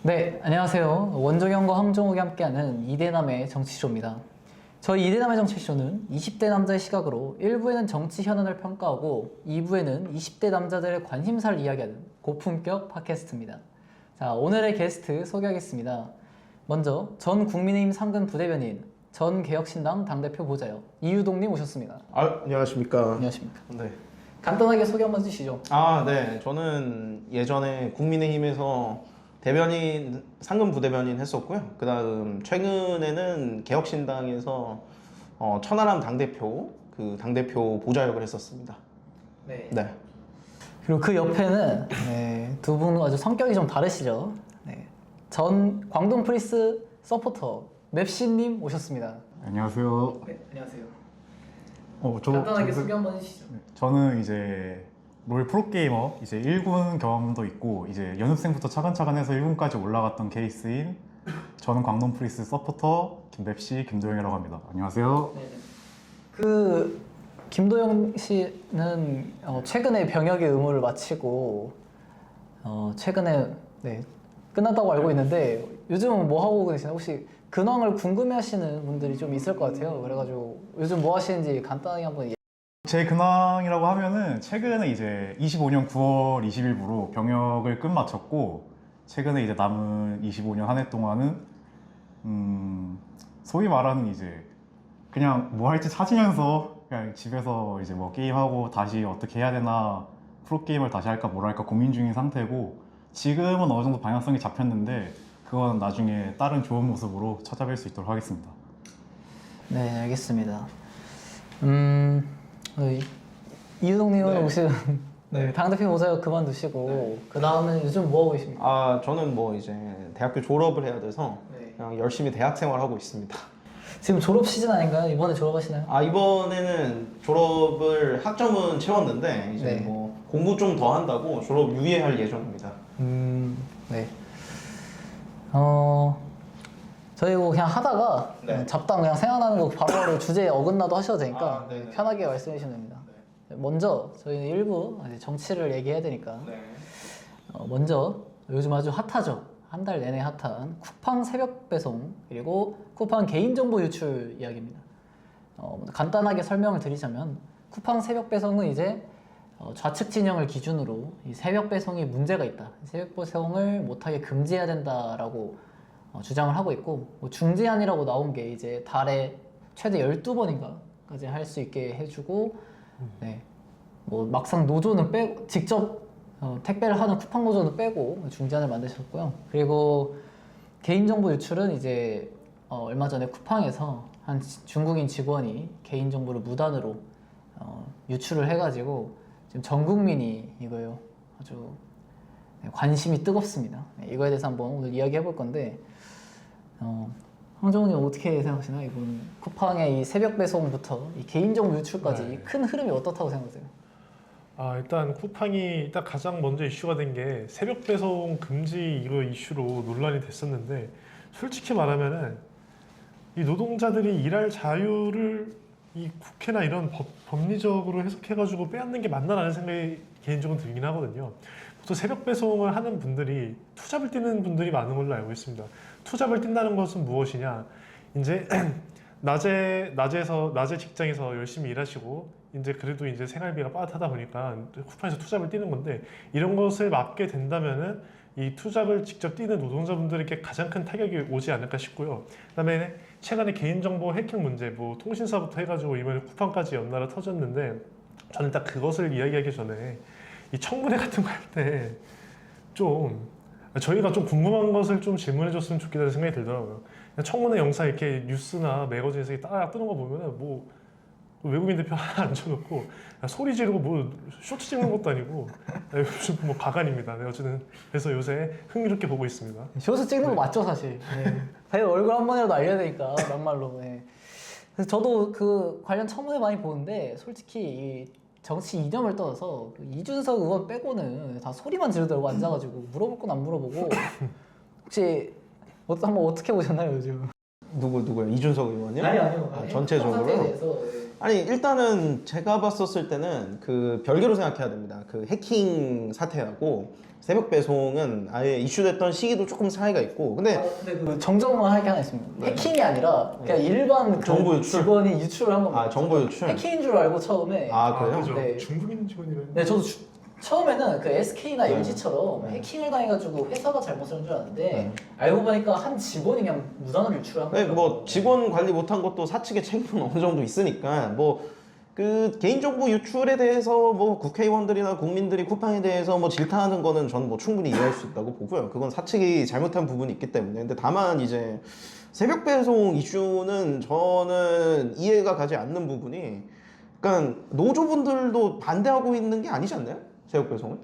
네, 안녕하세요. 원종현과 황종욱이 함께하는 이대남의 정치쇼입니다. 저희 이대남의 정치쇼는 20대 남자의 시각으로 1부에는 정치 현안을 평가하고 2부에는 20대 남자들의 관심사를 이야기하는 고품격 팟캐스트입니다. 자, 오늘의 게스트 소개하겠습니다. 먼저 전 국민의힘 상근 부대변인, 전 개혁신당 당대표 보좌역 이유동님 오셨습니다. 안녕하십니까. 안녕하십니까. 네. 간단하게 소개 한번 해주시죠. 네. 저는 예전에 국민의힘에서 대변인, 상근 부대변인 했었고요. 그 다음 최근에는 개혁신당에서 천하람 당대표, 그 당대표 보좌역을 했었습니다. 네. 네. 그리고 그 옆에는 두 분 아주 성격이 좀 다르시죠. 전 광동 프리스 서포터 맵시님 오셨습니다. 안녕하세요. 네, 안녕하세요. 저도 소개 한번 해주시죠. 저는 이제 롤 프로게이머 이제 1군 경험도 있고 이제 연습생부터 차근차근 해서 1군까지 올라갔던 케이스인 저는 광동 프리스 서포터 김맵시 김도영이라고 합니다. 안녕하세요. 네. 그 김도영 씨는 최근에 병역의 의무를 마치고 최근에 끝났다고 알고 있는데 요즘 뭐 하고 계시나요? 혹시 근황을 궁금해하시는 분들이 좀 있을 것 같아요. 그래가지고 요즘 뭐 하시는지 간단하게 한번 제 근황이라고 하면은 최근에 이제 25년 9월 20일부로 병역을 끝마쳤고 최근에 이제 남은 25년 한 해 동안은 소위 말하는 이제 그냥 뭐 할지 찾으면서 그냥 집에서 이제 뭐 게임하고 다시 어떻게 해야 되나 프로게임을 다시 할까 뭘 할까 고민 중인 상태고 지금은 어느 정도 방향성이 잡혔는데 그건 나중에 다른 좋은 모습으로 찾아뵐 수 있도록 하겠습니다. 네, 알겠습니다. 이유동님은 혹시 당대표 보좌역 그만두시고 그 다음은 요즘 뭐 하고 계십니까? 저는 뭐 이제 대학교 졸업을 해야 돼서 그냥 열심히 대학 생활하고 있습니다. 지금 졸업 시즌 아닌가요? 이번에 졸업하시나요? 이번에는 졸업을 학점은 채웠는데 이제 뭐 공부 좀 더 한다고 졸업 유예할 예정입니다. 네. 저희 뭐 그냥 하다가 잡담 그냥 생각나는 거 바로바로 주제에 어긋나도 하셔도 되니까 편하게 말씀해 주시면 됩니다. 먼저 저희는 일부 정치를 얘기해야 되니까 먼저 요즘 아주 핫하죠. 한 달 내내 핫한 쿠팡 새벽 배송 그리고 쿠팡 개인정보 유출 이야기입니다. 간단하게 설명을 드리자면 쿠팡 새벽 배송은 이제 좌측 진영을 기준으로 이 새벽 배송이 문제가 있다. 새벽 배송을 못하게 금지해야 된다라고 주장을 하고 있고 중재안이라고 나온 게 이제 달에 최대 12번인가까지 할 수 있게 해주고 뭐 막상 노조는 빼고 직접 택배를 하는 쿠팡 노조는 빼고 중재안을 만드셨고요. 그리고 개인정보 유출은 이제 얼마 전에 쿠팡에서 한 중국인 직원이 개인정보를 무단으로 유출을 해가지고 지금 전 국민이 이거요 아주 관심이 뜨겁습니다. 이거에 대해서 한번 오늘 이야기해 볼 건데 황정훈님 어떻게 생각하시나요? 이분 쿠팡의 이 새벽 배송부터 이 개인정보 유출까지 큰 흐름이 어떻다고 생각하세요? 일단 쿠팡이 일단 가장 먼저 이슈가 된 게 새벽 배송 금지 이거 이슈로 논란이 됐었는데 솔직히 말하면은 이 노동자들이 일할 자유를 이 국회나 이런 법리적으로 해석해가지고 빼앗는 게 맞나라는 생각이 개인적으로 들긴 하거든요. 보통 새벽 배송을 하는 분들이 투잡을 뛰는 분들이 많은 걸로 알고 있습니다. 투잡을 뛴다는 것은 무엇이냐? 이제 낮에 직장에서 열심히 일하시고 이제 그래도 이제 생활비가 빠듯하다 보니까 쿠팡에서 투잡을 뛰는 건데 이런 것을 막게 된다면은 이 투잡을 직접 뛰는 노동자분들에게 가장 큰 타격이 오지 않을까 싶고요. 그다음에 최근에 개인정보 해킹 문제, 뭐 통신사부터 해가지고 이번에 쿠팡까지 연달아 터졌는데 저는 딱 그것을 이야기하기 전에 이 청문회 같은 거 할 때 좀 저희가 좀 궁금한 것을 좀 질문해줬으면 좋겠다는 생각이 들더라고요. 청문회 영상 이렇게 뉴스나 매거진에서 따라 뜨는 거 보면은 뭐 외국인 대표 하나 앉혀놓고 소리 지르고 뭐 쇼트 찍는 것도 아니고 요즘 뭐 가관입니다. 어쨌든 그래서 요새 흥미롭게 보고 있습니다. 쇼트 찍는 거 맞죠 사실. 자기 얼굴 한 번이라도 알려야 되니까 막말로. 그래서 저도 그 관련 청문회 많이 보는데 솔직히 이 정치 이념을 떠나서 그 이준석 의원 빼고는 다 소리만 지르더라고 앉아가지고 물어볼 건 안 물어보고 혹시 한번 어떻게 보셨나요 요즘? 누구요? 이준석 의원이요? 아니요. 전체적으로? 아니 일단은 제가 봤었을 때는 그 별개로 생각해야 됩니다. 그 해킹 사태하고 새벽 배송은 아예 이슈됐던 시기도 조금 차이가 있고 근데 근데 그 정정만 할 게 하나 있습니다. 해킹이 아니라 그냥 일반 그 정보 유출? 직원이 유출을 한 겁니다. 아 정보 유출? 해킹인 줄 알고 처음에. 아 그래요? 그죠. 네. 중국인 직원이라는. 네, 저도 처음에는 그 SK나 네. LG처럼 해킹을 당해가지고 회사가 잘못을 한 줄 알았는데 네. 알고 보니까 한 직원이 그냥 무단으로 유출한 네, 거예요. 뭐 직원 관리 못한 것도 사측의 책임은 어느 정도 있으니까 뭐 그 개인정보 유출에 대해서 뭐 국회의원들이나 국민들이 쿠팡에 대해서 뭐 질타하는 거는 저는 뭐 충분히 이해할 수 있다고 보고요. 그건 사측이 잘못한 부분이 있기 때문에. 근데 다만 이제 새벽 배송 이슈는 저는 이해가 가지 않는 부분이 그러니까 노조분들도 반대하고 있는 게 아니지 않나요? 새벽 배송을?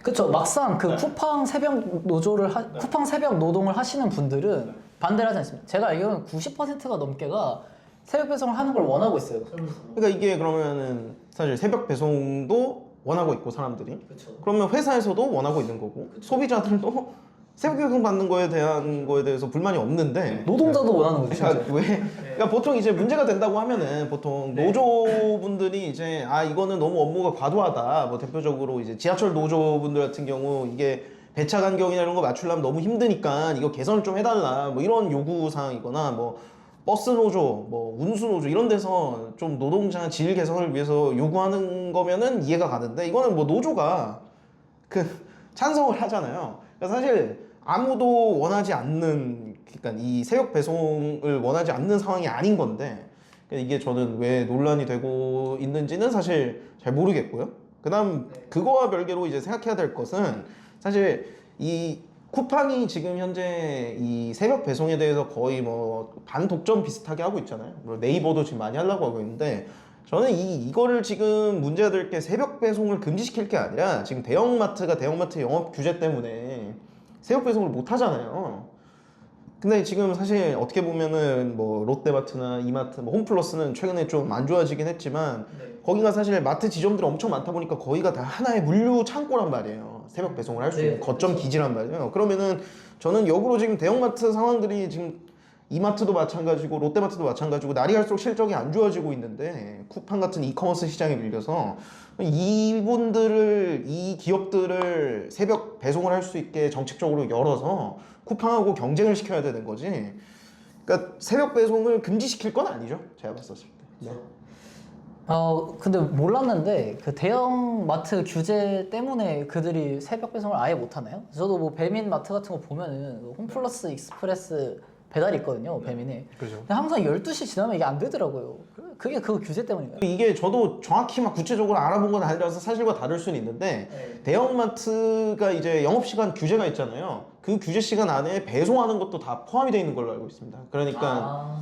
그렇죠. 막상 그 네. 쿠팡 새벽 노조를 쿠팡 새벽 노동을 하시는 분들은 반대를 하지 않습니다. 제가 알기로는 90%가 넘게가 새벽 배송을 하는 걸 원하고 있어요. 그러니까 이게 그러면은 사실 새벽 배송도 원하고 있고 사람들이 그렇죠. 그러면 회사에서도 원하고 있는 거고 소비자들도 새벽 배송 받는 거에 대해서 불만이 없는데 노동자도 원하는 거죠. 그러니까 심지어. 그러니까 보통 이제 문제가 된다고 하면은 보통 노조분들이 이제 아 이거는 너무 업무가 과도하다. 뭐 대표적으로 이제 지하철 노조분들 같은 경우 이게 배차 간격이나 이런 거 맞추려면 너무 힘드니까 이거 개선을 좀 해달라. 뭐 이런 요구 사항이거나 뭐 버스 노조, 뭐 운수 노조 이런 데서 좀 노동자 질 개선을 위해서 요구하는 거면은 이해가 가는데 이거는 뭐 노조가 그 찬성을 하잖아요. 그러니까 사실 아무도 원하지 않는 그러니까 이 새벽 배송을 원하지 않는 상황이 아닌 건데 이게 저는 왜 논란이 되고 있는지는 사실 잘 모르겠고요. 그다음 그거와 별개로 이제 생각해야 될 것은 사실 이 쿠팡이 지금 현재 이 새벽 배송에 대해서 거의 뭐 반독점 비슷하게 하고 있잖아요. 물론 네이버도 지금 많이 하려고 하고 있는데 저는 이거를 지금 문제가 될 게 새벽 배송을 금지시킬 게 아니라 지금 대형마트가 대형마트 영업 규제 때문에 새벽 배송을 못 하잖아요. 근데 지금 사실 어떻게 보면은 뭐 롯데마트나 이마트, 뭐 홈플러스는 최근에 좀 안 좋아지긴 했지만 거기가 사실 마트 지점들이 엄청 많다 보니까 거기가 다 하나의 물류 창고란 말이에요. 새벽 배송을 할 수 있는 거점 기지란 말이에요. 그러면은 저는 역으로 지금 대형마트 상황들이 지금 이마트도 마찬가지고 롯데마트도 마찬가지고 날이 갈수록 실적이 안 좋아지고 있는데 쿠팡 같은 이커머스 시장에 밀려서 이분들을 이 기업들을 새벽 배송을 할 수 있게 정책적으로 열어서 쿠팡하고 경쟁을 시켜야 되는 거지. 그러니까 새벽 배송을 금지시킬 건 아니죠. 제가 봤었을 때. 네. 근데 몰랐는데 그 대형 마트 규제 때문에 그들이 새벽 배송을 아예 못 하나요? 저도 뭐 배민 마트 같은 거 보면은 홈플러스 익스프레스 배달이 있거든요, 배민에. 그죠. 근데 항상 12시 지나면 이게 안 되더라고요. 그게 그 규제 때문인가요? 이게 저도 정확히 막 구체적으로 알아본 건 아니라서 사실과 다를 수는 있는데 대형마트가 이제 영업시간 규제가 있잖아요. 그 규제 시간 안에 배송하는 것도 다 포함이 되어 있는 걸로 알고 있습니다. 그러니까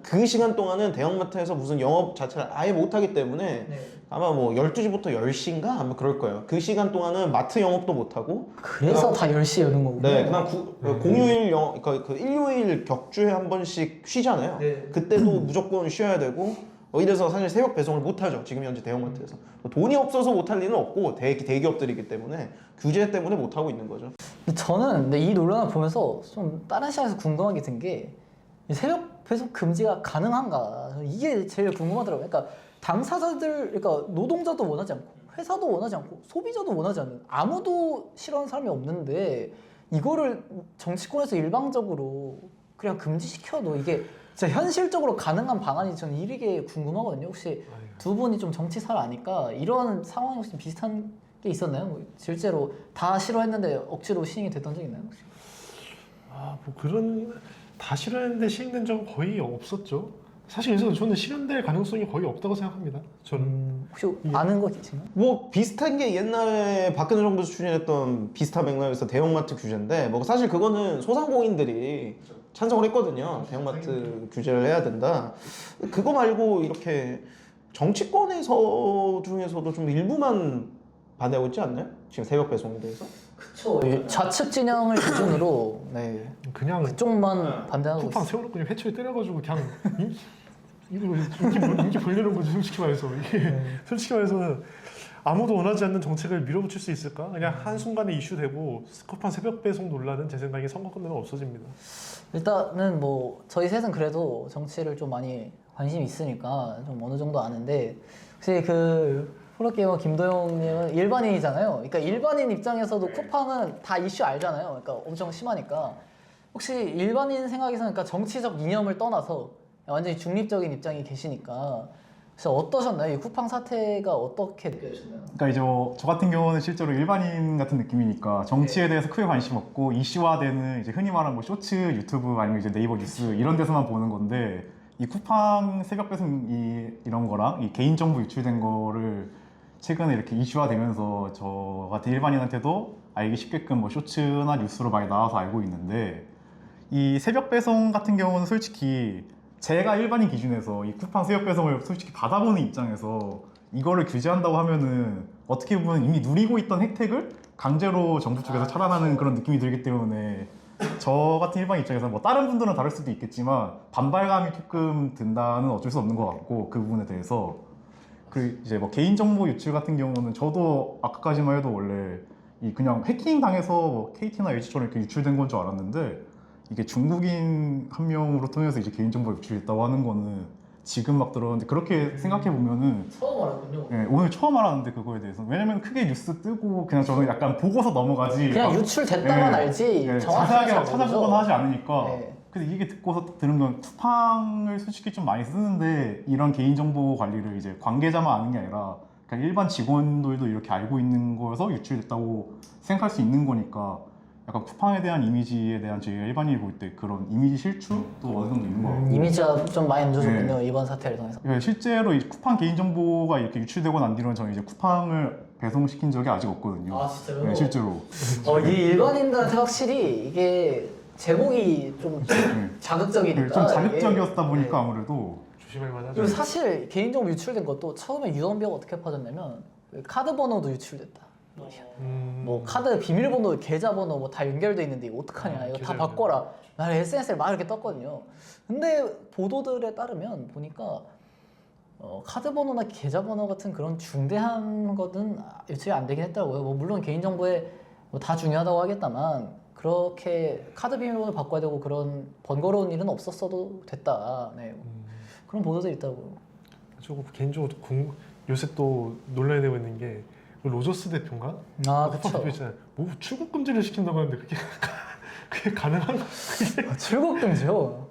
그 시간 동안은 대형마트에서 무슨 영업 자체를 아예 못하기 때문에 아마 뭐 12시부터 10시인가? 아마 그럴 거예요. 그 시간 동안은 마트 영업도 못하고 그래서 다 10시에 여는 거구나. 네, 그다음 공휴일 그러니까 그 일요일 격주에 한 번씩 쉬잖아요. 네. 그때도 무조건 쉬어야 되고 이래서 사실 새벽 배송을 못 하죠. 지금 현재 대형마트에서 돈이 없어서 못 할 리는 없고 대기업들이기 때문에 규제 때문에 못 하고 있는 거죠. 근데 저는 이 논란을 보면서 좀 다른 시장에서 궁금한 게 든 게 새벽 배송 금지가 가능한가 이게 제일 궁금하더라고요. 그러니까 당사자들, 그러니까 노동자도 원하지 않고 회사도 원하지 않고 소비자도 원하지 않는 아무도 싫어하는 사람이 없는데 이거를 정치권에서 일방적으로 그냥 금지시켜도 이게 진짜 현실적으로 가능한 방안이 저는 이게 궁금하거든요. 혹시 두 분이 좀 정치사를 아니까 이런 상황이 혹시 비슷한 게 있었나요? 뭐 실제로 다 싫어했는데 억지로 시행이 됐던 적 있나요? 혹시? 뭐 그런 다 실현했는데 시행된 적은 거의 없었죠. 사실 그래서 저는 실현될 가능성이 거의 없다고 생각합니다. 저는 혹시 아는 거 계신가요? 뭐 비슷한 게 옛날에 박근혜 정부에서 추진했던 비슷한 맥락에서 대형마트 규제인데 뭐 사실 그거는 소상공인들이 찬성을 했거든요. 대형마트 규제를 해야 된다. 그거 말고 이렇게 정치권에서 중에서도 좀 일부만 반대하고 있지 않나요? 지금 새벽 배송에 대해서? 그쵸. 좌측 진영을 기준으로 네. 그냥 그쪽만 반대하고 쿠팡 있어요. 세워놓고 그냥 회초리 때려가지고 그냥 인기 벌려는 거지. 솔직히 말해서 이게 솔직히 말해서는 아무도 원하지 않는 정책을 밀어붙일 수 있을까? 그냥 한순간에 이슈되고 쿠팡 새벽 배송 논란은 제 생각에 선거 끝나면 없어집니다. 일단은 뭐 저희 셋은 그래도 정치를 좀 많이 관심이 있으니까 좀 어느 정도 아는데 혹시 그 프로게이머 김도영님은 일반인이잖아요. 그러니까 일반인 입장에서도 쿠팡은 다 이슈 알잖아요. 그러니까 엄청 심하니까 혹시 일반인 생각에서는 그러니까 정치적 이념을 떠나서 완전히 중립적인 입장이 계시니까 그래서 어떠셨나요? 이 쿠팡 사태가 어떻게 느껴지셨나요? 그러니까 이제 저 같은 경우는 실제로 일반인 같은 느낌이니까 정치에 대해서 크게 관심 없고 이슈화되는 이제 흔히 말하는 뭐 쇼츠, 유튜브 아니면 이제 네이버 뉴스 이런 데서만 보는 건데 이 쿠팡 새벽 배송 이런 거랑 이 개인정보 유출된 거를 최근에 이렇게 이슈화되면서 저 같은 일반인한테도 알기 쉽게끔 뭐 쇼츠나 뉴스로 많이 나와서 알고 있는데 이 새벽 배송 같은 경우는 솔직히 제가 일반인 기준에서 이 쿠팡 새벽 배송을 솔직히 받아보는 입장에서 이거를 규제한다고 하면은 어떻게 보면 이미 누리고 있던 혜택을 강제로 정부 쪽에서 차단하는 그런 느낌이 들기 때문에 저 같은 일반 입장에서 뭐 다른 분들은 다를 수도 있겠지만 반발감이 조금 든다는 어쩔 수 없는 것 같고 그 부분에 대해서 그 이제 뭐 개인정보 유출 같은 경우는 저도 아까까지만 해도 원래 이 그냥 해킹 당해서 뭐 KT나 LG처럼 이렇게 유출된 건 줄 알았는데 이게 중국인 한 명으로 통해서 이제 개인정보 유출했다고 하는 거는 지금 막 들었는데 그렇게 생각해 보면은 처음 알았군요. 예, 오늘 처음 알았는데 그거에 대해서 왜냐면 크게 뉴스 뜨고 그냥 저는 약간 보고서 넘어가지 그냥 막, 유출됐다만 예, 알지 예, 정확하게 자세하게 잘 막 찾아보거나 모르죠. 하지 않으니까 네. 근데 이게 듣고서 들은 건 쿠팡을 솔직히 좀 많이 쓰는데 이런 개인정보 관리를 이제 관계자만 아는 게 아니라 그냥 일반 직원들도 이렇게 알고 있는 거여서 유출됐다고 생각할 수 있는 거니까 약간 쿠팡에 대한 이미지에 대한 저희가 일반인이 볼 때 그런 이미지 실추도 어느 정도 있는 것 같고 이미지가 좀 많이 안 좋아졌군요. 네. 이번 사태를 통해서. 예, 실제로 이 쿠팡 개인정보가 이렇게 유출되고 난 뒤로는 저는 이제 쿠팡을 배송시킨 적이 아직 없거든요. 아 진짜요? 네, 실제로. 이 일반인들한테 확실히 이게 제목이 좀 자극적이니까. 좀 자극적이었다 보니까 네. 아무래도 조심할 만하죠. 그리고 사실 개인정보 유출된 것도 처음에 유언비어가 어떻게 퍼졌냐면 그 카드 번호도 유출됐다. 뭐 카드 비밀번호, 계좌번호 뭐 다 연결돼 있는데 이거 어떡하냐 이거 다 계좌 바꿔라. 나는 SNS에 막 이렇게 떴거든요. 근데 보도들에 따르면 보니까 카드 번호나 계좌 번호 같은 그런 중대한 것은 유출이 안 되긴 했더라고요. 뭐 물론 개인정보에 뭐 다 중요하다고 하겠다만 그렇게 카드 비밀번호 바꿔야 되고 그런 번거로운 일은 없었어도 됐다. 네. 그런 보도들이 있다고요. 저거 개인적으로 요새 또 논란이 되고 있는 게 로저스 대표인가? 아 쿠팡 그쵸. 대표 있잖아요. 뭐 출국 금지를 시킨다고 하는데 그게 가능한가? 출국 금지요?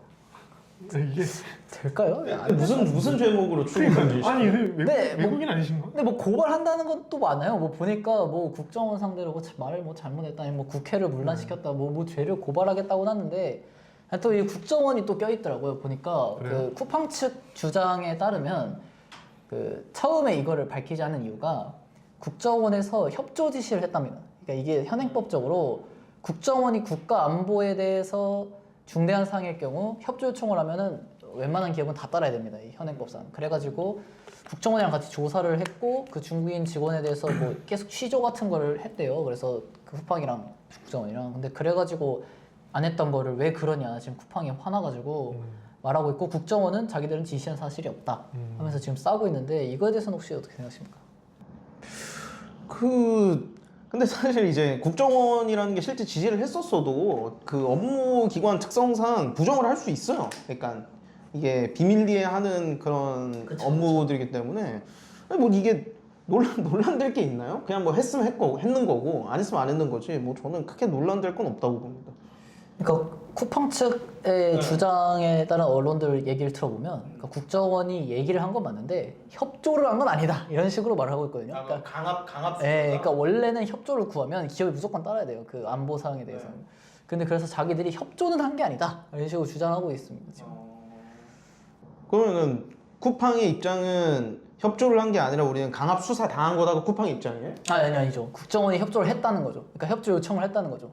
이게 될까요? 무슨 제목으로 출국금지? 아니 네, 외국인 아니신가? 근데 뭐 고발한다는 건 또 많아요. 뭐 보니까 뭐 국정원 상대로 뭐 말을 뭐 잘못했다, 아니면 뭐 국회를 문란시켰다, 뭐 죄를 고발하겠다고 하는데 또 이 국정원이 또 껴있더라고요. 보니까 그래요? 그 쿠팡 측 주장에 따르면 그 처음에 이거를 밝히지 않은 이유가 국정원에서 협조 지시를 했답니다. 그러니까 이게 현행법적으로 국정원이 국가 안보에 대해서 중대한 사항일 경우 협조 요청을 하면은 웬만한 기업은 다 따라야 됩니다. 이 현행법상. 그래가지고 국정원이랑 같이 조사를 했고 그 중국인 직원에 대해서 뭐 계속 취조 같은 거를 했대요. 그래서 그 쿠팡이랑 국정원이랑. 근데 그래가지고 안 했던 거를 왜 그러냐 지금 쿠팡이 화나가지고 말하고 있고 국정원은 자기들은 지시한 사실이 없다 하면서 지금 싸우고 있는데 이거에 대해서는 혹시 어떻게 생각하십니까? 근데 사실 이제 국정원이라는 게 실제 지시를 했었어도 그 업무 기관 특성상 부정을 할 수 있어요. 그러니까 이게 비밀리에 하는 그런 그쵸, 업무들이기 때문에 아니 뭐 이게 논란될 게 있나요? 그냥 뭐 했으면 했는 거고 안 했으면 안 했는 거지. 뭐 저는 크게 논란될 건 없다고 봅니다. 그러니까 쿠팡 측의 주장에 따른 언론들 얘기를 들어보면 그러니까 국정원이 얘기를 한 건 맞는데 협조를 한 건 아니다 이런 식으로 말을 하고 있거든요. 그러니까 강압. 그러니까 원래는 협조를 구하면 기업이 무조건 따라야 돼요. 그 안보 사항에 대해서는. 근데 그래서 자기들이 협조는 한 게 아니다 이런 식으로 주장하고 있습니다. 지금. 그러면은 쿠팡의 입장은 협조를 한 게 아니라 우리는 강압 수사 당한 거다가 쿠팡의 입장이에요? 아니죠. 국정원이 협조를 했다는 거죠. 그러니까 협조 요청을 했다는 거죠.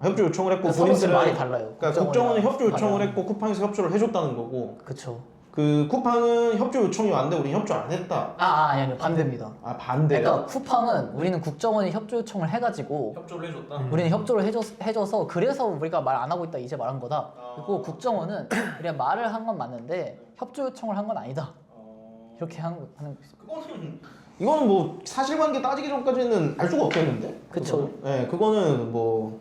협조 요청을 했고 서로 지금 말이 달라요. 그러니까 국정원이 협조 요청을 말이랑. 했고 쿠팡에서 협조를 해줬다는 거고 그렇죠. 그 쿠팡은 협조 요청이 왔는데 우리 협조 안 했다. 아니요 반대입니다. 아 반대가? 그러니까 쿠팡은 우리는 국정원이 협조 요청을 해가지고 협조를 해줬다. 우리는 협조를 해줘서 그래서 우리가 말 안 하고 있다 이제 말한 거다. 그리고 국정원은 우리가 말을 한 건 맞는데 협조 요청을 한 건 아니다. 이렇게 하는 거. 이거는 뭐 사실관계 따지기 전까지는 알 수가 없겠는데? 그쵸. 네, 그거는 뭐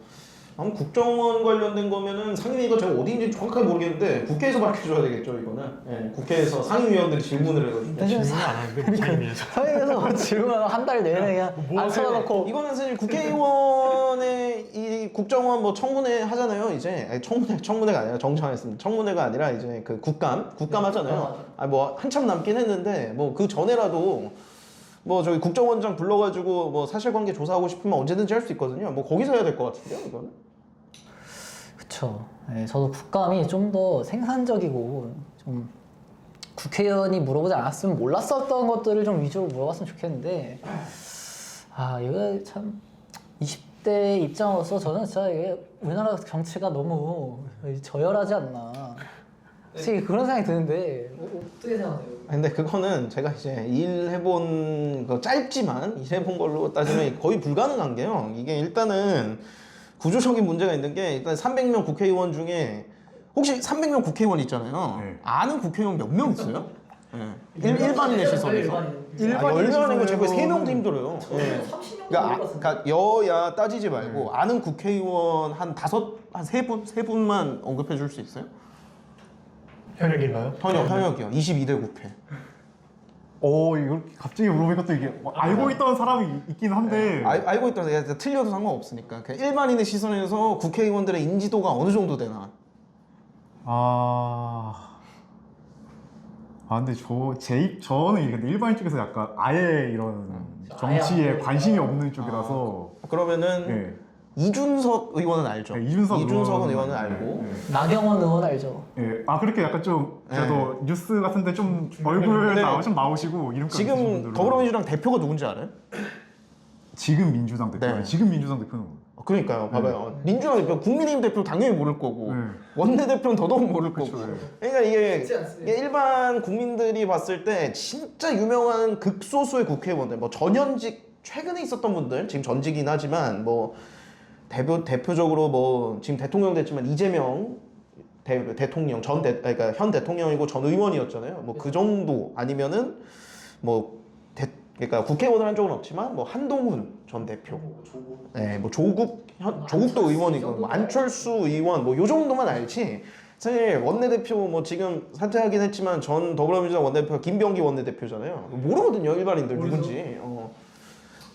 국정원 관련된 거면은 상임위가 제가 어디인지 정확하게 모르겠는데 국회에서 밝혀줘야 되겠죠 이거는. 예, 국회에서 상임위원들이 질문을 해가지고. 질문을 안 하는데 상임위에서. 사회에서 질문을 한 달 내내 그냥 뭐 안 하세요? 쳐놓고 이거는 사실 국회의원의 이 국정원 뭐 청문회 하잖아요 이제. 아니, 청문회가 아니라 정정했습니다. 청문회가 아니라 이제 그 국감 하잖아요. 아 뭐 한참 남긴 했는데 뭐 그 전에라도 뭐 저기 국정원장 불러가지고 뭐 사실관계 조사하고 싶으면 언제든지 할 수 있거든요. 뭐 거기서 해야 될 것 같은데요 이거는. 그쵸. 네, 저도 국감이 좀 더 생산적이고 좀 국회의원이 물어보지 않았으면 몰랐었던 것들을 좀 위주로 물어봤으면 좋겠는데 이거 참 20대 입장으로서 저는 진짜 이게 우리나라 정치가 너무 저열하지 않나 솔직히 그런 생각이 드는데 어떻게 생각하세요? 근데 그거는 제가 이제 일해본 거 짧지만 일해본 걸로 따지면 거의 불가능한 게요. 이게 일단은 구조적인 문제가 있는 게 일단 300명 국회의원 중에 혹시 300명 국회의원 있잖아요. 네. 아는 국회의원 몇 명 있어요? 네. 일반인의 시선에서. 열명이고 제가 3명도 힘들어요. 네. 그러니까 여야 따지지 말고 아는 국회의원 한 3분만 언급해 줄 수 있어요? 현역인가요? 현역이요. 22대 국회. 이걸 갑자기 물어보니까 또 이게 뭐 알고 있던 사람이 있긴 한데 알고 있다고 해서 틀려도 상관없으니까 그냥 일반인의 시선에서 국회의원들의 인지도가 어느 정도 되나? 근데 저는 이게 근데 일반인 쪽에서 약간 아예 이런 정치에 관심이 없는 쪽이라서 그러면은 네. 이준석 의원은 알죠? 네, 이준석 의원은 알고 나경원 의원 알죠? 예, 그렇게 약간 좀 그래도 뉴스 같은데 좀 얼굴 좀 나오시고 이름까지 쓰신 지금 분들은. 더불어민주당 대표가 누군지 알아요? 지금 민주당 대표 네. 지금 민주당 대표는 그러니까요, 봐봐요. 민주당 대표, 국민의힘 대표 당연히 모를 거고 네. 원내대표는 더더욱 모를 그렇죠, 거고. 네. 그러니까 이게 일반 국민들이 봤을 때 진짜 유명한 극소수의 국회의원들, 뭐 전현직 최근에 있었던 분들, 지금 전직이긴 하지만 뭐 대표적으로 뭐 지금 대통령 됐지만 이재명 대통령 그러니까 현 대통령이고 전 의원이었잖아요. 뭐 그 정도 아니면은 뭐 그러니까 국회의원을 한 적은 없지만 뭐 한동훈 전 대표, 네, 뭐 조국도 의원이고 뭐 안철수 의원 뭐 요 정도만 알지. 사실 원내대표 뭐 지금 사퇴하긴 했지만 전 더불어민주당 원내대표가 김병기 원내대표잖아요. 모르거든요 일반인들 누군지.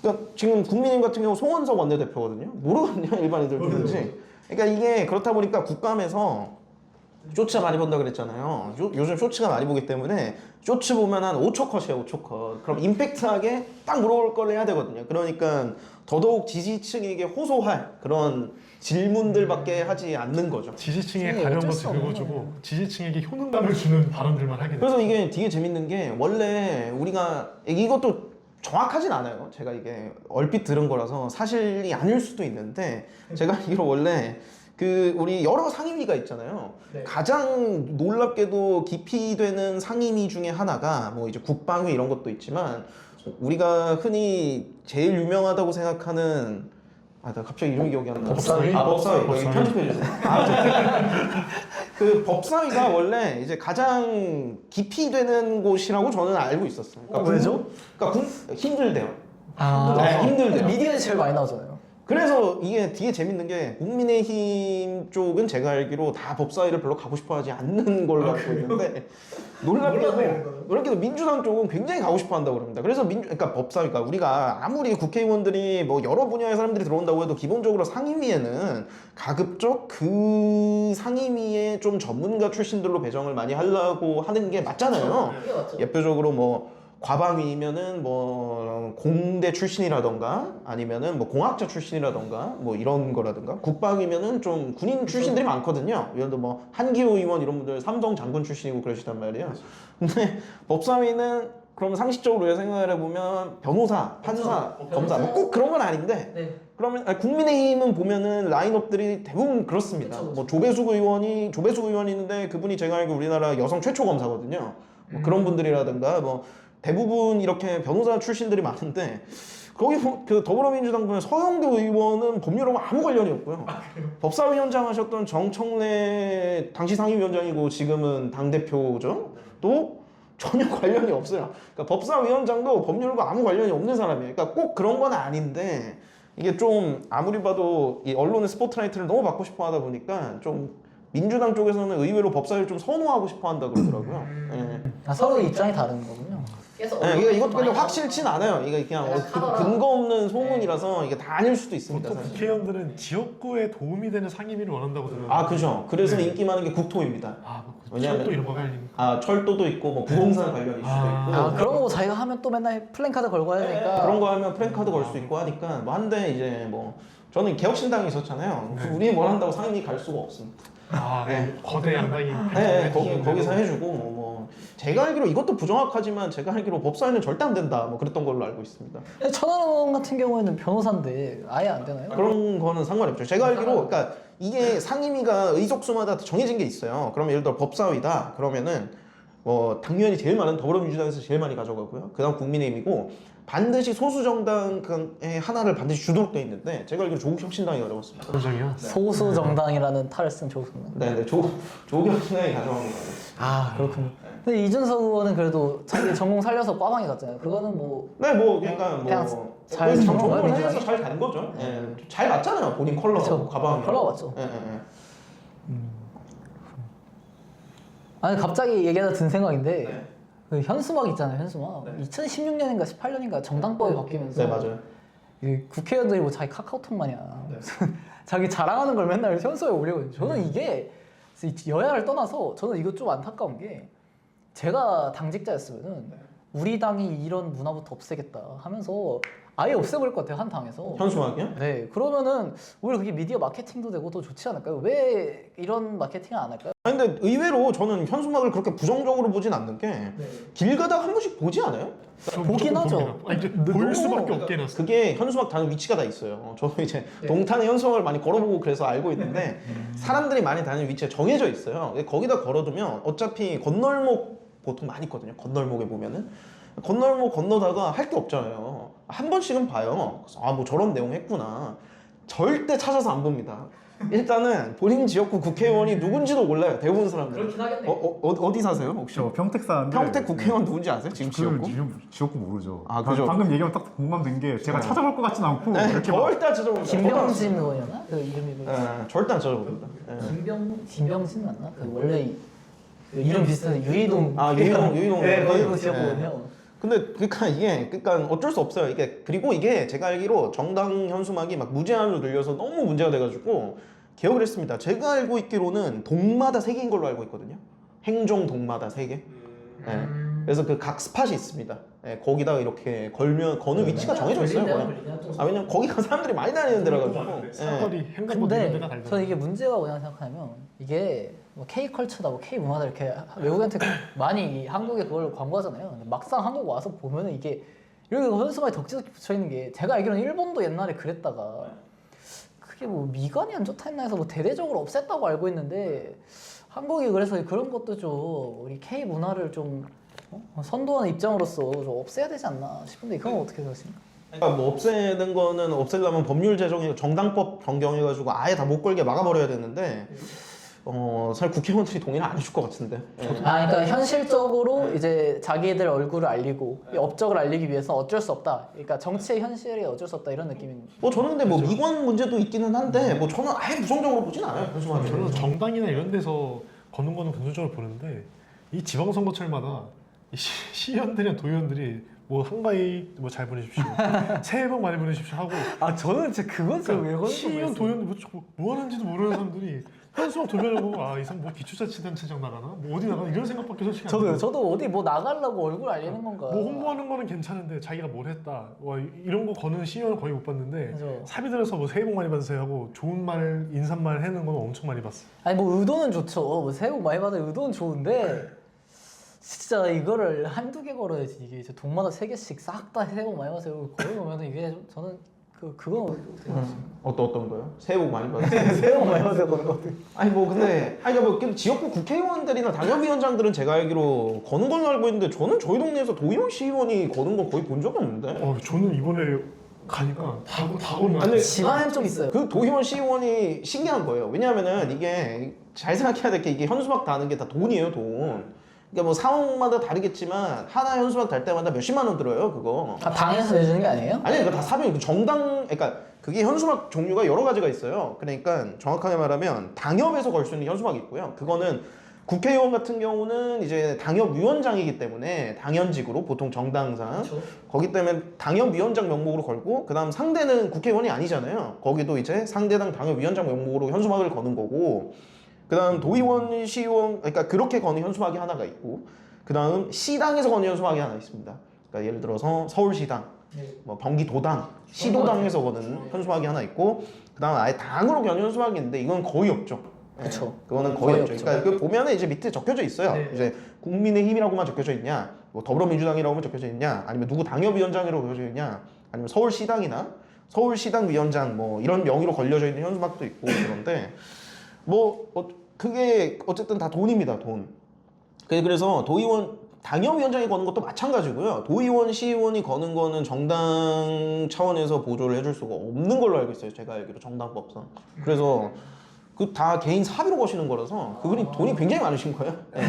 그러니까 지금 국민의힘 같은 경우 송원석 원내대표거든요. 모르거든요 일반인들 누군지. 그러니까 이게 그렇다 보니까 국감에서 쇼츠가 많이 본다 그랬잖아요. 요즘 쇼츠가 많이 보기 때문에 쇼츠 보면 한 5초 컷이에요 5초 컷. 그럼 임팩트하게 딱 물어볼 걸 해야 되거든요. 그러니까 더더욱 지지층에게 호소할 그런 질문들밖에 하지 않는 거죠. 지지층에 가려운 것을 긁어주고 지지층에게 효능감을 주는 발언들만 하게 돼요. 그래서 이게 되게 재밌는 게 원래 우리가 이것도 정확하진 않아요. 제가 이게 얼핏 들은 거라서 사실이 아닐 수도 있는데 제가 알기로 원래 그 우리 여러 상임위가 있잖아요. 네. 가장 놀랍게도 기피되는 상임위 중에 하나가 뭐 이제 국방위 이런 것도 있지만 우리가 흔히 제일 유명하다고 생각하는 나 갑자기 이름이 기억이 안 나. 법사위? 법사위. 거기 편집해 주세요. 그 법사위가 원래 이제 가장 기피되는 곳이라고 저는 알고 있었어요. 그러니까 왜죠? 그러니까 힘들대요. 네, 힘들대요. 미디어에 제일 많이 나오잖아요. 그래서 이게 되게 재밌는 게 국민의힘 쪽은 제가 알기로 다 법사위를 별로 가고 싶어 하지 않는 걸로 알고 있는데 놀랍게도 민주당 쪽은 굉장히 가고 싶어 한다고 그럽니다. 그래서 그러니까 법사위가 우리가 아무리 국회의원들이 뭐 여러 분야의 사람들이 들어온다고 해도 기본적으로 상임위에는 가급적 그 상임위에 좀 전문가 출신들로 배정을 많이 하려고 하는 게 맞잖아요. 그게 맞죠. 예표적으로 뭐 과방위면은 뭐 공대 출신이라던가 아니면은 뭐 공학자 출신이라던가 뭐 이런 거라든가 국방위면은 좀 군인 출신들이 많거든요. 예를 들어 뭐 한기호 의원 이런 분들 삼성 장군 출신이고 그러시단 말이에요. 근데 법사위는 그럼 상식적으로 생각을 해보면 변호사, 판사, 검사 뭐 꼭 그런 건 아닌데 네. 그러면 국민의힘은 보면은 라인업들이 대부분 그렇습니다. 그쵸. 뭐 조배수 의원이 있는데 그분이 제가 알기로 우리나라 여성 최초 검사거든요. 뭐 그런 분들이라든가 뭐 대부분 이렇게 변호사 출신들이 많은데 거기 그 더불어민주당 보면 서영교 의원은 법률하고 아무 관련이 없고요. 법사위원장 하셨던 정청래 당시 상임위원장이고 지금은 당대표죠. 또 전혀 관련이 없어요. 그러니까 법사위원장도 법률과 아무 관련이 없는 사람이에요. 그러니까 꼭 그런 건 아닌데 이게 좀 아무리 봐도 이 언론의 스포트라이트를 너무 받고 싶어 하다 보니까 좀 민주당 쪽에서는 의외로 법사위를 좀 선호하고 싶어 한다 그러더라고요. 예. 아, 서로 입장이 다른 거군요. 예, 이것도 근데 확실치는 않아요. 이게 그냥 근거 없는 소문이라서 이게 다 아닐 수도 있습니다. 보통 사실. 국회의원들은 지역구에 도움이 되는 상임위를 원한다고 들었는데. 아, 그죠. 그래서 인기 많은 게 국토입니다. 왜냐면- 철도 이런 거 관련. 철도도 있고 뭐 부동산 관련 이슈도 있고 아, 그런 거 자기가 하면 또 맨날 플랜카드 걸고 해야 되니까. 그런 거 하면 프랭카드 걸 수 있고 하니까 뭐 한데 이제 뭐 저는 개혁신당이 있었잖아요. 우리 뭘 한다고 상임위 갈 수가 없습니다. 네. 거대 양당이. 거기서 해주고 뭐 제가 알기로 이것도 부정확하지만 제가 알기로 법사위는 절대 안 된다 뭐 그랬던 걸로 알고 있습니다. 근데 천하람 같은 경우에는 변호사인데 아예 안 되나요? 그런 거는 상관이 없죠. 제가 알기로 그러니까 이게 상임위가 의석수마다 정해진 게 있어요. 그러면 예를 들어 법사위다 그러면은 뭐 당연히 제일 많은 더불어민주당에서 제일 많이 가져가고요. 그다음 국민의힘이고 반드시 소수 정당의 하나를 반드시 주도록 돼 있는데 제가 알기로 조국혁신당이 가져갔습니다. 소정이요. 소수 정당이라는 탈을 쓴 조국은. 네, 조국혁신당이 가져간 거예요. 아, 그렇군요. 근데 이준석 의원은 그래도 자기 전공 살려서 과방에 갔잖아요. 그거는 뭐 네, 뭐 그러니까 그냥 뭐 잘 거의 정말 정말 민주당이? 해서 잘 간 거죠. 예, 잘 맞잖아요. 본인 컬러 그쵸. 가방. 컬러 맞죠. 예. 아니 갑자기 얘기하다 든 생각인데 네. 그 현수막 있잖아요. 현수막. 2016년인가 18년인가 정당법이 바뀌면서 네, 맞아요. 이 국회의원들이 뭐 자기 카카오톡 마냥 네. 자기 자랑하는 걸 맨날 현수막에 올리거든요. 저는 이게 여야를 떠나서 저는 이거 좀 안타까운 게 제가 당직자였으면은 네. 우리 당이 이런 문화부터 없애겠다 하면서 아예 없애버릴 것 같아요. 한 당에서. 현수막이요? 네, 그러면은 오히려 그게 미디어 마케팅도 되고 더 좋지 않을까요? 왜 이런 마케팅을 안 할까요? 아니 근데 의외로 저는 현수막을 그렇게 부정적으로 보진 않는 게 길 가다가 한 번씩 보지 않아요? 보긴 하죠. 아니, 이제 근데 보일 너무- 수밖에 없게 해놨어. 그게 현수막 다는 위치가 다 있어요. 저도 이제 동탄에 현수막을 많이 걸어보고 그래서 알고 있는데 사람들이 많이 다니는 위치가 정해져 있어요. 거기다 걸어두면 어차피 건널목 보통 많이 있거든요. 건널목에 보면은 건널목 건너다가 할 게 없잖아요. 한 번씩은 봐요. 아, 뭐 저런 내용 했구나. 절대 찾아서 안 봅니다. 일단은 본인 지역구 국회의원이 누군지도 몰라요. 대부분 사람들. 그렇긴 하겠네요. 어디 사세요 혹시? 저 평택 사는데 평택 국회의원 누군지 아세요? 지금 지역구? 지역구 모르죠. 아, 그죠? 방금 얘기하면 딱 공감된 게 제가 찾아볼 것 같진 않고 네, 이렇게 막 절대 안 찾아봅니다. 김병진 의원이었나? 그 이름이 뭐였지? 절대 안 찾아봅니다. 김병진 맞나? 그 원래 그 이름 비슷한 유이동. 유이동. 네, 거기도 지었거든요. 근데 그러니까 어쩔 수 없어요. 이게 그리고 이게 제가 알기로 정당 현수막이 막 무제한으로 늘려서 너무 문제가 돼가지고 개혁을 했습니다. 제가 알고 있기로는 동마다 3개인 걸로 알고 있거든요. 행정 동마다 3개. 네. 그래서 그 각 스팟이 있습니다. 네, 거기다가 이렇게 거는 위치가 정해져 있어요. 거의. 왜냐면 거기가 사람들이 많이 다니는 데라 가지고. 사거리 행간보다 이런 근데 데가 달라. 저는 이게 문제가 뭐냐 생각하면 이게 뭐 K컬처다 뭐 K문화다 이렇게 외국한테 많이 한국에 그걸 광고하잖아요. 근데 막상 한국 와서 보면은 이게 여기 현수막에 덕지덕지 붙여 있는 게 제가 알기로는 일본도 옛날에 그랬다가 그게 뭐 미관이 안 좋다 했나 해서 뭐 대대적으로 없앴다고 알고 있는데 한국이 그래서 그런 것도 좀 우리 K 문화를 좀 선도하는 입장으로서 좀 없애야 되지 않나 싶은데 그건 어떻게 생각하십니까? 그러니까 뭐 없애는 거는 없애려면 법률 제정이 정당법 변경해가지고 아예 다 못 걸게 막아버려야 되는데 사실 국회의원들이 동의를 안 해줄 것 같은데. 아, 그러니까 현실적으로 이제 자기들 얼굴을 알리고 이 업적을 알리기 위해서 어쩔 수 없다. 그러니까 정치의 현실이 어쩔 수 없다 이런 느낌인. 뭐 저는 근데 뭐 미관 문제도 있기는 한데 뭐 저는 아예 부정적으로 보진 않아요. 현수막이. 저는 정당이나 이런 데서 거는 거는 긍정적으로 보는데 이 지방선거철마다 이 시의원들이나 도의원들이 뭐 한가위 뭐 잘 보내십시오, 새해 복 많이 보내십시오 하고 아 저는 진짜 그건 왜 시의원 도의원들 뭐 하는지도 모르는 사람들이 현수막 도면하고 이 사람 뭐 기초자치단체장 나가나 뭐 어디 나가나 이런 생각밖에 솔직히 안 들어요. 저도 어디 뭐 나가려고 얼굴 알리는 건가. 뭐 홍보하는 거는 괜찮은데 자기가 뭘 했다 이런 거 거는 시의원은 거의 못 봤는데 그죠. 사비 들어서 뭐 새해 복 많이 받으세요 하고 좋은 말 인사말 해는 건 엄청 많이 봤어. 아니 뭐 의도는 좋죠. 뭐 새해 복 많이 받을 의도는 좋은데 진짜 이거를 한두 개 걸어야지 이게 이제 동마다 3개씩 싹 다 새해 복 많이 받으세요 걸어보면 이게 저는 그거 어떻게 생각하십니까? 어떤 거요? 새해 복 많이 받으세요. 새해 복 많이 받으세요 그런 거 아니 뭐 근데 뭐 지역구 국회의원들이나 당협위원장들은 제가 알기로 거는 걸로 알고 있는데 저는 저희 동네에서 도의원 시의원이 거는 거 거의 본 적이 없는데. 저는 이번에 가니까 다 거는 거 아니, 집안엔 좀 있어요. 그 도의원 시의원이 신기한 거예요. 왜냐하면은 이게 잘 생각해야 될 게 이게 현수막 다는 게 다 돈이에요, 돈. 그러니까 뭐 상황마다 다르겠지만 하나 현수막 달 때마다 몇십만 원 들어요, 그거. 아, 당에서 내주는 게 아니에요? 아니 이거 다 사비 그 정당 그러니까 그게 현수막 종류가 여러 가지가 있어요. 그러니까 정확하게 말하면 당협에서 걸 수 있는 현수막이 있고요. 그거는 국회의원 같은 경우는 이제 당협위원장이기 때문에 당연직으로 보통 정당상 그렇죠. 거기 때문에 당협위원장 명목으로 걸고 그다음 상대는 국회의원이 아니잖아요. 거기도 이제 상대당 당협위원장 명목으로 현수막을 거는 거고 그다음 도의원, 시의원 그러니까 그렇게 거는 현수막이 하나가 있고 그다음 시당에서 거는 현수막이 하나 있습니다. 그러니까 예를 들어서 서울시당, 뭐 경기도당, 시도당에서 거는 현수막이 하나 있고 그다음 아예 당으로 거는 현수막이 있는데 이건 거의 없죠. 그쵸. 그거는 거의 없죠. 없죠. 그러니까 그 보면은 이제 밑에 적혀져 있어요. 네. 이제 국민의힘이라고만 적혀져 있냐, 뭐 더불어민주당이라고만 적혀져 있냐, 아니면 누구 당협위원장이라고 적혀져 있냐, 아니면 서울시당이나 서울시당 위원장 뭐 이런 명의로 걸려져 있는 현수막도 있고 그런데 그게 어쨌든 다 돈입니다. 돈. 그래서 도의원 당협위원장이 거는 것도 마찬가지고요. 도의원, 시의원이 거는 거는 정당 차원에서 보조를 해줄 수가 없는 걸로 알고 있어요. 제가 알기로 정당법상. 그래서 그 다 개인 사비로 거시는 거라서 그분이 돈이 굉장히 많으신 거예요. 네.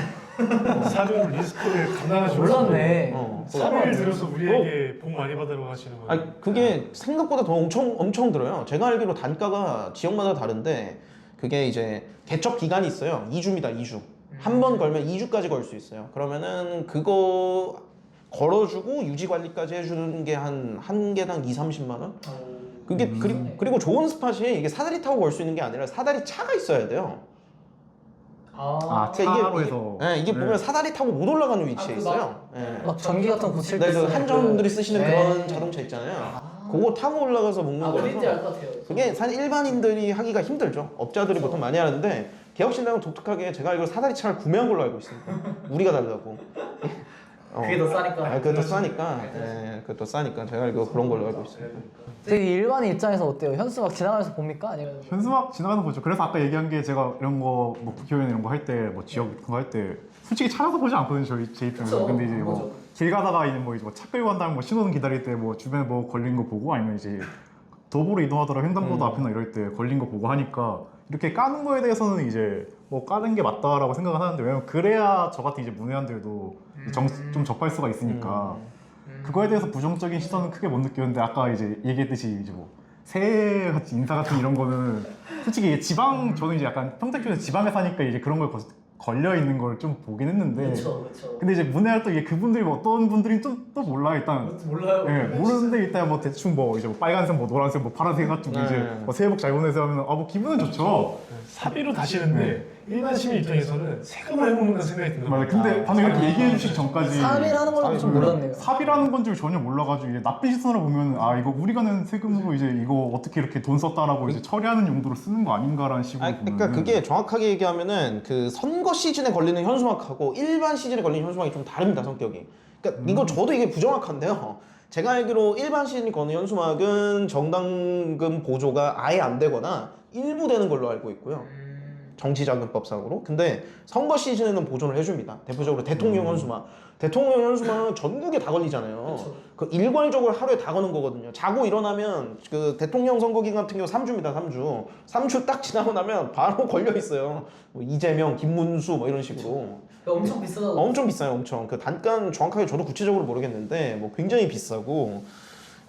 사료 리스크를 감당하지 몰랐네. 사료를 들여서 우리에게 복 많이 받으러 가시는 거예요. 아니 그게 생각보다 더 엄청 들어요. 제가 알기로 단가가 지역마다 다른데 그게 이제 개척 기간이 있어요. 2주입니다. 2주. 한 번 걸면 2주까지 걸 수 있어요. 그러면은 그거 걸어주고 유지 관리까지 해주는 게 한 개당 2-30만 원? 그게 그리고 좋은 스팟이 이게 사다리 타고 걸 수 있는 게 아니라 사다리 차가 있어야 돼요. 차로 해서. 이게 보면 사다리 타고 못 올라가는 위치에 그 있어요. 네. 막 전기 같은 거 고칠 때 네, 그 쓰는 한전들이 쓰시는 네. 그런 자동차 있잖아요. 그거 타고 올라가서 먹는 어딘지 거라서 알 것 같아요. 그게 사실 일반인들이 하기가 힘들죠. 업자들이 보통 많이 하는데 개혁신당은 독특하게 제가 알기로 사다리 차를 구매한 걸로 알고 있습니다. 우리가 달라고. 그게 더 싸니까. 그게 더 싸니까. 그게 더 싸니까 제가 알기로 그런 걸로 알고 있습니다. 되게 일반인 입장에서 어때요? 현수막 지나가면서 봅니까? 아니면 현수막 지나가는 거죠. 그래서 아까 얘기한 게 제가 이런 거 뭐 국회의원 이런 거 할 때 뭐 지역 이런 거 할 때 솔직히 찾아서 보지 않거든요. 제 입장에서. 그쵸, 근데 이제 뭐 맞아. 길 가다가 이제 뭐 차 끌고 간다면 뭐 신호등 기다릴 때 뭐 주변에 뭐 걸린 거 보고 아니면 이제 도보로 이동하더라 횡단보도 앞이나 이럴 때 걸린 거 보고 하니까 이렇게 까는 거에 대해서는 이제 뭐 까는 게 맞다라고 생각을 하는데 왜냐면 그래야 저 같은 이제 문외한들도 좀 접할 수가 있으니까 그거에 대해서 부정적인 시선은 크게 못 느꼈는데 아까 이제 얘기했듯이 이제 뭐 새해 같이 인사 같은 이런 거는 솔직히 저는 이제 약간 평택 쪽에서 지방에 사니까 이제 그런 걸 걸려 있는 걸 좀 보긴 했는데 그렇죠. 근데 이제 문외할 또 이게 그분들이 뭐 어떤 분들이 또 몰라 일단 몰라요. 예, 모르는데 일단 뭐 대충 뭐 이제 뭐 빨간색 뭐 노란색 뭐 파란색 같은 거 이제 뭐 새해 복 잘 보내세요 하면 뭐 기분은 좋죠. 사비로 다시는데 일반 시민 입장에서는 세금을 해먹는다는 생각이 든단 맞아요. 말이에요. 근데 방금 이렇게 얘기해 주시기 전까지 사업이라는 걸 좀 몰랐네요. 사비라는 건 줄 전혀 몰라가지고 이제 납비 시선으로 보면 아 이거 우리가 낸 세금으로 이제 이거 어떻게 이렇게 돈 썼다라고 이제 처리하는 용도로 쓰는 거 아닌가라는 식으로 보면 그러니까 그게 정확하게 얘기하면은 그 선거 시즌에 걸리는 현수막하고 일반 시즌에 걸리는 현수막이 좀 다릅니다 성격이. 그러니까 이거 저도 이게 부정확한데요. 제가 알기로 일반 시즌이 거는 현수막은 정당금 보조가 아예 안 되거나 일부 되는 걸로 알고 있고요. 정치자금법상으로. 근데 선거 시즌에는 보존을 해줍니다. 대표적으로 대통령 현수막. 대통령 현수막은 전국에 다 걸리잖아요. 그 일괄적으로 하루에 다 거는 거거든요. 자고 일어나면 그 대통령 선거 기간 같은 경우 3주입니다. 3주. 3주 딱 지나고 나면 바로 걸려 있어요. 뭐 이재명, 김문수 뭐 이런 식으로. 엄청 비싸다. 엄청 비싸요. 엄청. 그 단가는 정확하게 저도 구체적으로 모르겠는데 뭐 굉장히 비싸고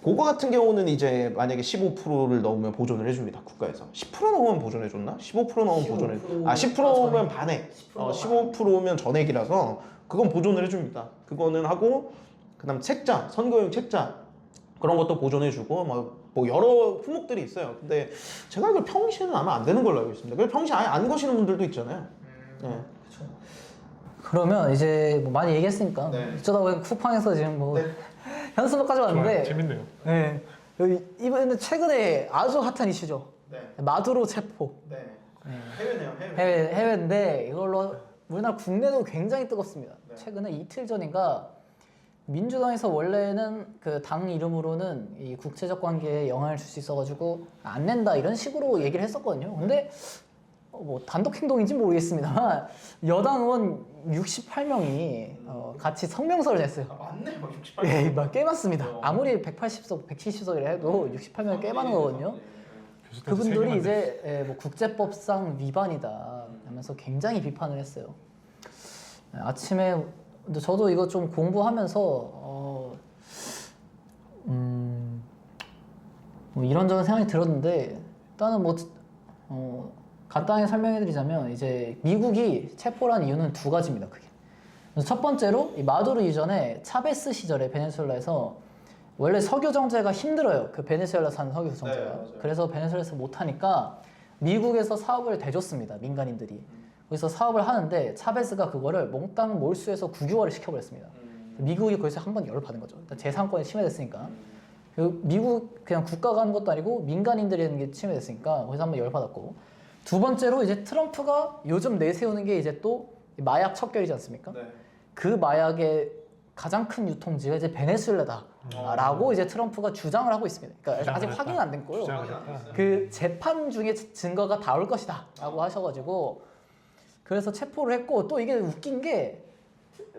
그거 같은 경우는 이제 만약에 15%를 넣으면 보존을 해줍니다. 국가에서. 10% 넣으면 보존해줬나? 15% 넣으면 보존해. 10%면 반액. 15%면 전액이라서 그건 보존을 해줍니다. 그거는 하고 그다음 책자, 선거용 책자 그런 것도 보존해주고 뭐 여러 품목들이 있어요. 근데 제가 알기로 평시에는 아마 안 되는 걸로 알고 있습니다. 그래서 평시 아예 안 거시는 분들도 있잖아요. 네. 그러면 이제 뭐 많이 얘기했으니까 네. 어쩌다 보니까 쿠팡에서 지금 뭐 현수막까지 왔는데 재밌네요. 네. 여기 이번에는 최근에 아주 핫한 이슈죠. 네. 마두로 체포. 네. 해외네요. 해외. 해외인데 이걸로 우리나라 국내도 굉장히 뜨겁습니다. 네. 최근에 이틀 전인가 민주당에서 원래는 그 당 이름으로는 이 국제적 관계에 영향을 줄 수 있어가지고 안 낸다 이런 식으로 얘기를 했었거든요. 근데 뭐 단독 행동인지 모르겠습니다만 여당 의원 68명이 같이 성명서를 냈어요. 맞네요. 68명. 예, 꽤 많습니다. 아무리 180석, 170석이라 해도 68명이 꽤 많은 거거든요. 그분들이 이제 뭐 국제법상 위반이다 하면서 굉장히 비판을 했어요. 아침에 근데 저도 이거 좀 공부하면서 뭐 이런저런 생각이 들었는데 일단은 뭐 간단하게 설명해드리자면 이제 미국이 체포를 한 이유는 두 가지입니다. 크게. 그래서 첫 번째로 이 마두로 이전에 차베스 시절에 베네수엘라에서 원래 석유 정제가 힘들어요. 그 베네수엘라 산 석유 정제가. 맞아요. 그래서 베네수엘라에서 못하니까 미국에서 사업을 대줬습니다. 민간인들이. 거기서 사업을 하는데 차베스가 그거를 몽땅 몰수해서 국유화를 시켜버렸습니다. 미국이 거기서 한 번 열을 받은 거죠. 일단 재산권이 침해됐으니까. 그 미국 그냥 국가가 하는 것도 아니고 민간인들이 하는 게 침해됐으니까 거기서 한 번 열 받았고. 두 번째로 이제 트럼프가 요즘 내세우는 게 이제 또 마약 척결이지 않습니까? 네. 그 마약의 가장 큰 유통지가 이제 베네수엘라다라고 이제 트럼프가 주장을 하고 있습니다. 그러니까 아직 확인은 안 된 거예요. 주장을 했다. 그 재판 중에 증거가 다 올 것이다라고 하셔가지고 그래서 체포를 했고 또 이게 웃긴 게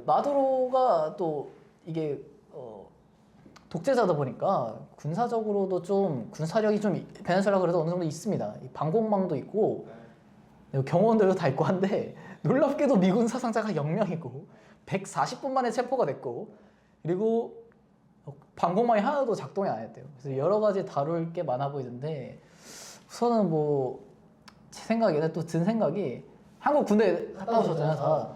마두로가 또 이게 독재자다 보니까 군사적으로도 좀 군사력이 좀 베네수엘라 그래도 어느 정도 있습니다. 이 방공망도 있고 경호원들도 다 있고 한데 놀랍게도 미군 사상자가 0명이고 140분 만에 체포가 됐고 그리고 방공망이 하나도 작동이 안 했대요. 그래서 여러 가지 다룰 게 많아 보이는데 우선은 뭐 제 생각에 또 든 생각이 한국 군대 갔다 오셨잖아요 다.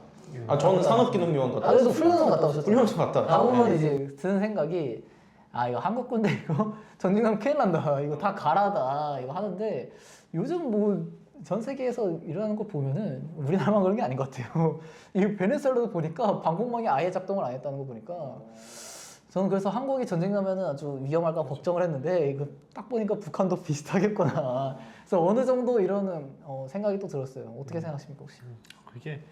아 저는 산업기능요원 갔다 그래도 왔어요. 훈련소 갔다 오셨잖아요. 훈련소 갔다 왔어요. 가보면 네. 이제 드는 생각이 아 이거 한국 군대 이거 전쟁하면 큰일 난다 이거 다 가라다 이거 하는데 요즘 뭐 전 세계에서 일어나는 거 보면은 우리나라만 그런 게 아닌 것 같아요. 이 베네수엘라도 보니까 방공망이 아예 작동을 안 했다는 거 보니까 저는 그래서 한국이 전쟁 나면은 아주 위험할까 걱정을 했는데 이거 딱 보니까 북한도 비슷하겠구나. 그래서 어느 정도 이러는 생각이 또 들었어요. 어떻게 생각하십니까 혹시? 그게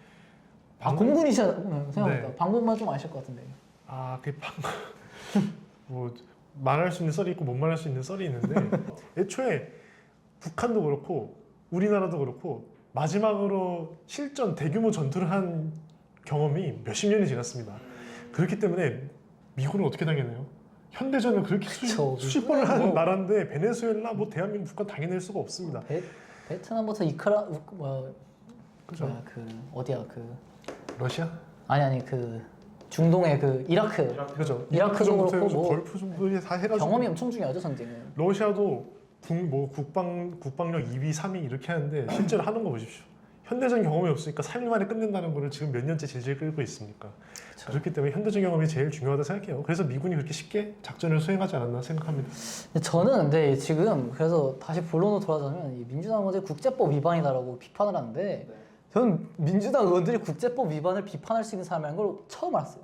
공군이시잖아요. 생각합니다. 네. 방공만 좀 아실 것 같은데. 그 방금 뭐 말할 수 있는 썰이 있고 못 말할 수 있는 썰이 있는데 애초에 북한도 그렇고 우리나라도 그렇고 마지막으로 실전 대규모 전투를 한 경험이 몇십 년이 지났습니다. 그렇기 때문에 미국은 어떻게 당했나요? 현대전을 그렇게 그쵸. 수십 번을 한 뭐. 나라인데 베네수엘라 뭐 대한민국 북한 당해낼 수가 없습니다. 베트남부터 그죠? 그 어디야 그 러시아? 아니 그 중동의 그 이라크 그죠? 이라크도 정도부터 그렇고 해가지고 뭐 걸프 정도 다 해가지고 경험이 엄청 중요하죠 전쟁은. 러시아도 국방력 2위, 3위 이렇게 하는데 실제로 하는 거 보십시오. 현대전 경험이 없으니까 3일 만에 끝낸다는 거를 지금 몇 년째 질질 끌고 있습니까? 그쵸. 그렇기 때문에 현대전 경험이 제일 중요하다 생각해요. 그래서 미군이 그렇게 쉽게 작전을 수행하지 않았나 생각합니다. 근데 저는 근데 지금 그래서 다시 본론으로 돌아가자면 이 민주당 어제 국제법 위반이다라고 비판을 하는데 저는 민주당 의원들이 국제법 위반을 비판할 수 있는 사람이라는 걸 처음 알았어요.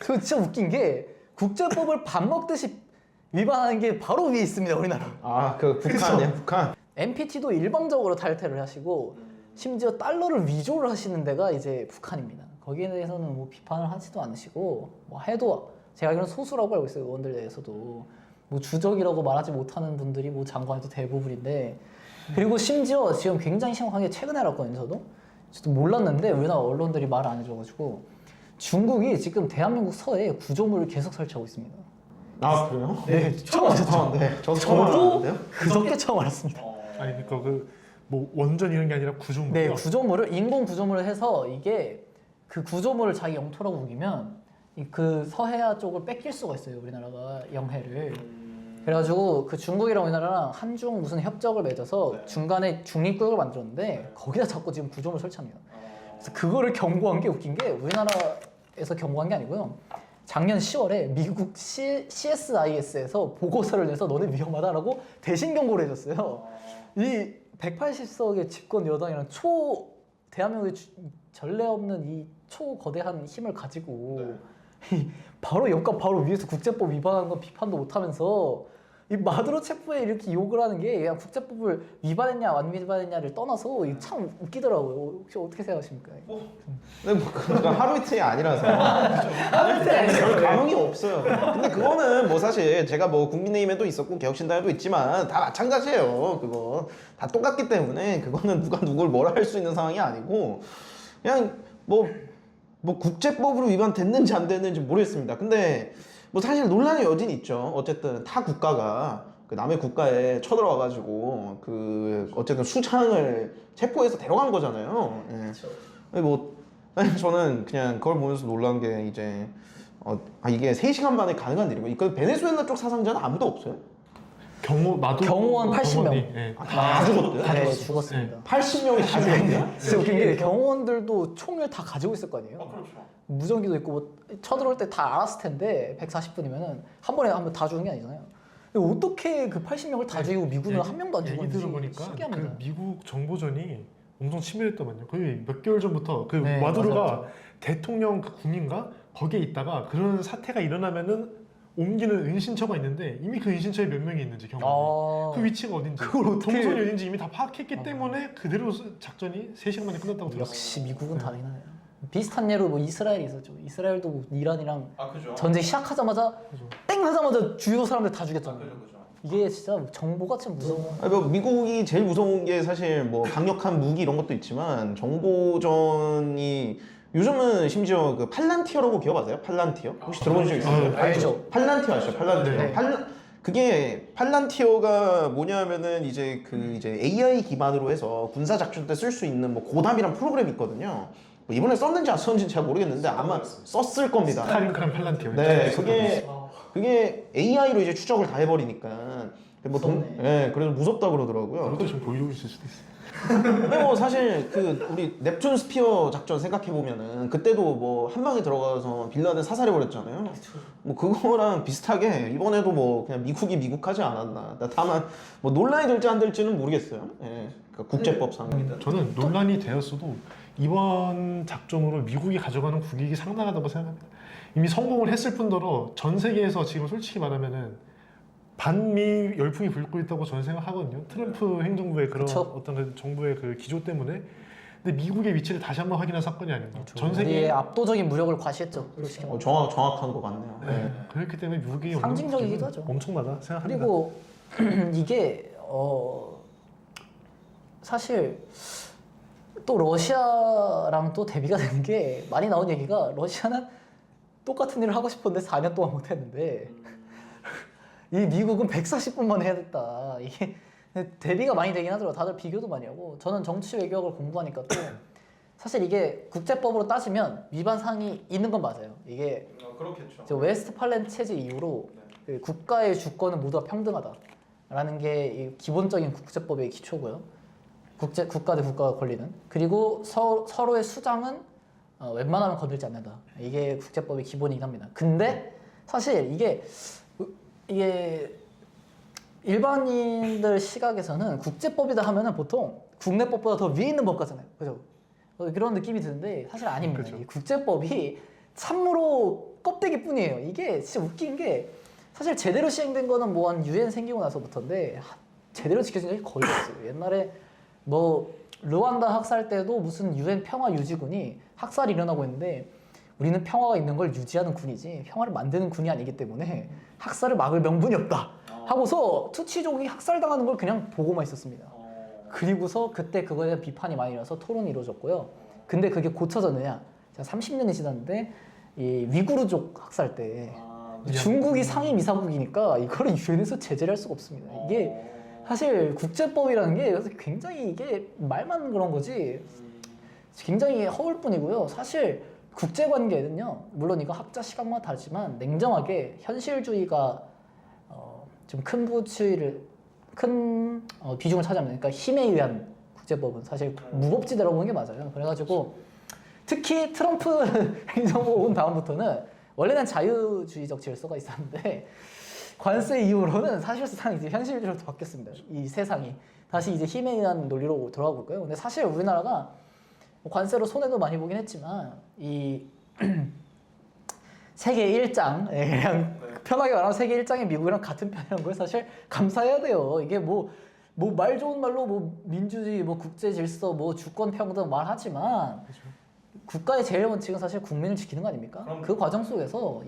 저 진짜 웃긴 게 국제법을 밥 먹듯이 위반하는 게 바로 위에 있습니다 우리나라. 아그 북한이요 북한. NPT도 일방적으로 탈퇴를 하시고 심지어 달러를 위조를 하시는 데가 이제 북한입니다. 거기에 대해서는 뭐 비판을 하지도 않으시고 뭐 해도 제가 알기로는 소수라고 알고 있어요. 의원들 내에서도 뭐 주적이라고 말하지 못하는 분들이 뭐 장관에도 대부분인데 그리고 심지어 지금 굉장히 심각한 게 최근에 알았거든요. 저도 몰랐는데 우리나라 언론들이 말을 안 해줘가지고 중국이 지금 대한민국 서해에 구조물을 계속 설치하고 있습니다. 아 그래요? 네, 처음 알았죠. 네, 저도 처음 저도 알았는데요. 그저께 처음 알았습니다. 아니 그러니까 뭐 원전 이런 게 아니라 구조물이요. 네, 구조물을 인공 구조물을 해서 이게 그 구조물을 자기 영토라고 우기면 그 서해안 쪽을 뺏길 수가 있어요. 우리나라가 영해를. 그래가지고 그 중국이랑 우리나라랑 한중 무슨 협정을 맺어서 중간에 중립국을 만들었는데 거기다 자꾸 지금 구조물 설치합니다. 그래서 그거를 경고한 게 웃긴 게 우리나라에서 경고한 게 아니고요. 작년 10월에 미국 CSIS에서 보고서를 내서 너네 위험하다라고 대신 경고를 해줬어요. 이 180석의 집권 여당이랑 대한민국의 전례 없는 이 초거대한 힘을 가지고 바로 옆과 바로 위에서 국제법 위반하는 건 비판도 못하면서 이 마두로 체포에 이렇게 욕을 하는 게 그냥 국제법을 위반했냐 안 위반했냐를 떠나서 이게 참 웃기더라고요. 혹시 어떻게 생각하십니까? 근데 뭐 그건 하루 이틀이 아니라서 별 감흥이 없어요. 근데 그거는 뭐 사실 제가 뭐 국민의힘에도 있었고 개혁신당에도 있지만 다 마찬가지예요. 그거 다 똑같기 때문에 그거는 누가 누굴 뭐라 할 수 있는 상황이 아니고 그냥 뭐 국제법으로 위반됐는지 안 됐는지 모르겠습니다. 근데 뭐 사실 논란의 여지는 있죠. 어쨌든 타 국가가 그 남의 국가에 쳐들어와가지고 그 어쨌든 수장을 체포해서 데려간 거잖아요. 예. 뭐 저는 그냥 그걸 보면서 놀란 게 이제 이게 3시간 만에 가능한 일이고 이거 베네수엘라 쪽 사상자는 아무도 없어요? 경호원 80명. 예. 다 죽었대요? 네, 죽었습니다. 80명이 다 죽었대요? 진짜 웃긴 게 경호원들도 총을 다 가지고 있을 거 아니에요. 그렇죠. 무전기도 있고 뭐 쳐들어올 때 다 알았을 텐데 140분이면은 한 번에 한 번 다 죽은 게 아니잖아요. 근데 어떻게 그 80명을 다 죽이고 미군은 한 명도 안 얘기 죽었는지 들어보니까 신기합니다. 그 미국 정보전이 엄청 치밀했더만요. 거의 몇 개월 전부터 그 네, 마두로가 맞았죠. 대통령 그 궁인가 거기에 있다가 그런 사태가 일어나면은 옮기는 은신처가 있는데 이미 그 은신처에 몇 명이 있는지 경호원이 그 위치가 어딘지 그걸 어떻게- 동선이 어딘지 이미 다 파악했기 때문에 그대로 작전이 3시간 만에 끝났다고 들었어요. 역시 미국은 다르긴 하네요. 비슷한 예로 뭐 이스라엘이 있었죠. 이스라엘도 뭐 이란이랑 그죠. 전쟁 시작하자마자 그죠. 땡 하자마자 주요 사람들 다 죽였잖아요. 이게 진짜 정보가 참 무서워. 아니, 뭐 미국이 제일 무서운 게 사실 뭐 강력한 무기 이런 것도 있지만 정보전이 요즘은 심지어 그 팔란티어라고 기억하세요? 팔란티어? 혹시 들어본 적 있어요? 알죠. 팔란티어 아시죠? 팔란티어. 네. 그게 팔란티어가 뭐냐면은 이제 그 이제 AI 기반으로 해서 군사 작전 때 쓸 수 있는 뭐 고담이란 프로그램이 있거든요. 뭐 이번에 썼는지 안 썼는지 잘 모르겠는데 아마 썼을 겁니다. 스타링크랑 팔란티어. 네, 그게 AI로 이제 추적을 다 해버리니까 뭐 예, 그래서 무섭다 그러더라고요. 그것도 좀 보이고 있을 수도 있어요. 근데 뭐 사실 그 우리 넵튠 스피어 작전 생각해 보면은 그때도 뭐 한 방에 들어가서 빌라덴 사살해 버렸잖아요. 뭐 그거랑 비슷하게 이번에도 뭐 그냥 미국이 미국하지 않았나. 다만 뭐 논란이 될지 안 될지는 모르겠어요. 예, 그러니까 국제법상. 저는 논란이 되었어도 이번 작전으로 미국이 가져가는 국익이 상당하다고 생각합니다. 이미 성공을 했을 뿐더러 전 세계에서 지금 솔직히 말하면은 반미 열풍이 불고 있다고 저는 생각하거든요. 트럼프 행정부의 그런 그쵸. 어떤 그 정부의 그 기조 때문에. 근데 미국의 위치를 다시 한번 확인한 사건이 아닌가. 전 우리의 세계 압도적인 무력을 과시했죠. 솔직히 말하면. 정확한 것 같네요. 네. 그렇기 때문에 미국이 얻는 상징적이기도 국익은 하죠. 엄청나다 생각합니다. 그리고 이게 사실 또 러시아랑 또 대비가 되는 게 많이 나온 얘기가 러시아는 똑같은 일을 하고 싶었는데 4년 동안 못했는데 이 미국은 140분만 해야 됐다. 이게 대비가 많이 되긴 하더라고요. 다들 비교도 많이 하고 저는 정치 외교학을 공부하니까 또 사실 이게 국제법으로 따지면 위반 사항이 있는 건 맞아요. 이게 그렇겠죠. 웨스트팔렌 체제 이후로 그 국가의 주권은 모두가 평등하다라는 게 이 기본적인 국제법의 기초고요. 국가 대 국가가 걸리는. 그리고 서로의 수장은 웬만하면 건들지 않는다. 이게 국제법의 기본이긴 합니다. 근데 사실 이게 일반인들 시각에서는 국제법이다 하면은 보통 국내법보다 더 위에 있는 법 같잖아요. 그죠? 그런 느낌이 드는데 사실 아닙니다. 그렇죠. 이 국제법이 참으로 껍데기뿐이에요. 이게 진짜 웃긴 게 사실 제대로 시행된 거는 뭐 한 유엔 생기고 나서부터인데 제대로 지켜진 적이 거의 없어요. 옛날에 뭐 르완다 학살 때도 무슨 유엔 평화 유지군이 학살이 일어나고 있는데 우리는 평화가 있는 걸 유지하는 군이지 평화를 만드는 군이 아니기 때문에 학살을 막을 명분이 없다 하고서 투치족이 학살당하는 걸 그냥 보고만 있었습니다. 그리고서 그때 그거에 대한 비판이 많이 일어나서 토론이 이루어졌고요. 근데 그게 고쳐졌느냐? 제가 30년이 지났는데 이 위구르족 학살 때 중국이 상임 이사국이니까 이거를 유엔에서 제재를 할 수가 없습니다. 이게 사실 국제법이라는 게 굉장히 이게 말만 그런 거지 굉장히 허울 뿐이고요. 사실 국제관계는요. 물론 이거 학자 시각마다 다르지만 냉정하게 현실주의가 좀 큰 비중을 차지합니다. 그러니까 힘에 의한 국제법은 사실 무법지대라고 보는 게 맞아요. 그래가지고 특히 트럼프 행정부 온 다음부터는 원래는 자유주의적 질서가 있었는데 관세 이후로는 사실상 이제 현실주의로 바뀌었습니다. 이 세상이 다시 이제 힘에 의한 논리로 돌아가고 있고요. 근데 사실 우리나라가 관세로 손해도 많이 보긴 했지만 이 세계 1장 그냥 편하게 말하면 세계 1장이 미국이랑 같은 편이라는 걸 사실 감사해야 돼요. 이게 뭐 말 좋은 말로 뭐 민주주의, 뭐 국제 질서, 뭐 주권 평등 말하지만 그렇죠. 국가의 제일 원칙은 사실 국민을 지키는 거 아닙니까? 그 과정 속에서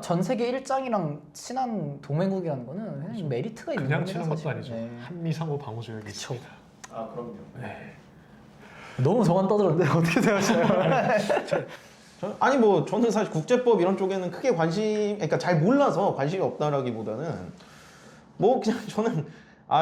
전 세계 1장이랑 친한 동맹국이라는 거는 그냥 메리트가 있는 그냥 겁니다, 치는 것도 사실. 아니죠. 네. 한미 상호 방어 조약이 그쵸. 있습니다. 아 그럼요. 네. 너무 저만 떠들었는데 어떻게 생각하시나요? 아니 뭐 저는 사실 국제법 이런 쪽에는 크게 그러니까 잘 몰라서 관심이 없다라기보다는 뭐 그냥 저는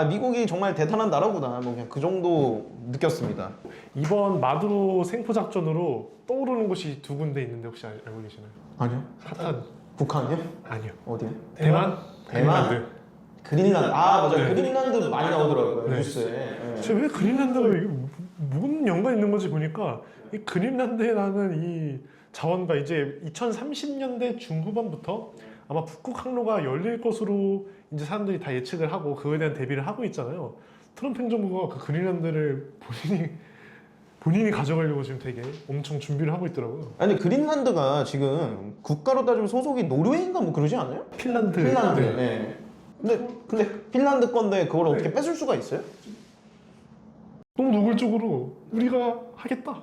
미국이 정말 대단한 나라구나 뭐 그냥 그 정도 느꼈습니다. 이번 마두로 생포 작전으로 떠오르는 곳이 두 군데 있는데 혹시 알고 계시나요? 아니요. 핫한 북한이요? 아니요. 어디요? 대만? 대만? 핀란드. 그린란드. 아 맞아요. 그린란드 많이 나오더라고요 네. 뉴스에. 네. 제가 왜 그린란드가 이게 무슨 연관 있는 건지 보니까 이 그린란드에 나는 이 자원과 이제 2030년대 중후반부터 아마 북극 항로가 열릴 것으로 이제 사람들이 다 예측을 하고 그거에 대한 대비를 하고 있잖아요. 트럼프 행정부가 그 그린란드를 본인이 가져가려고 지금 되게 엄청 준비를 하고 있더라고요. 아니 그린란드가 지금 국가로 따지면 소속이 노르웨이인가 뭐 그러지 않아요? 핀란드. 핀란드. 네. 네. 근데 핀란드 건데 그걸 어떻게 뺏을 수가 있어요? 너무 노골적으로 우리가 하겠다.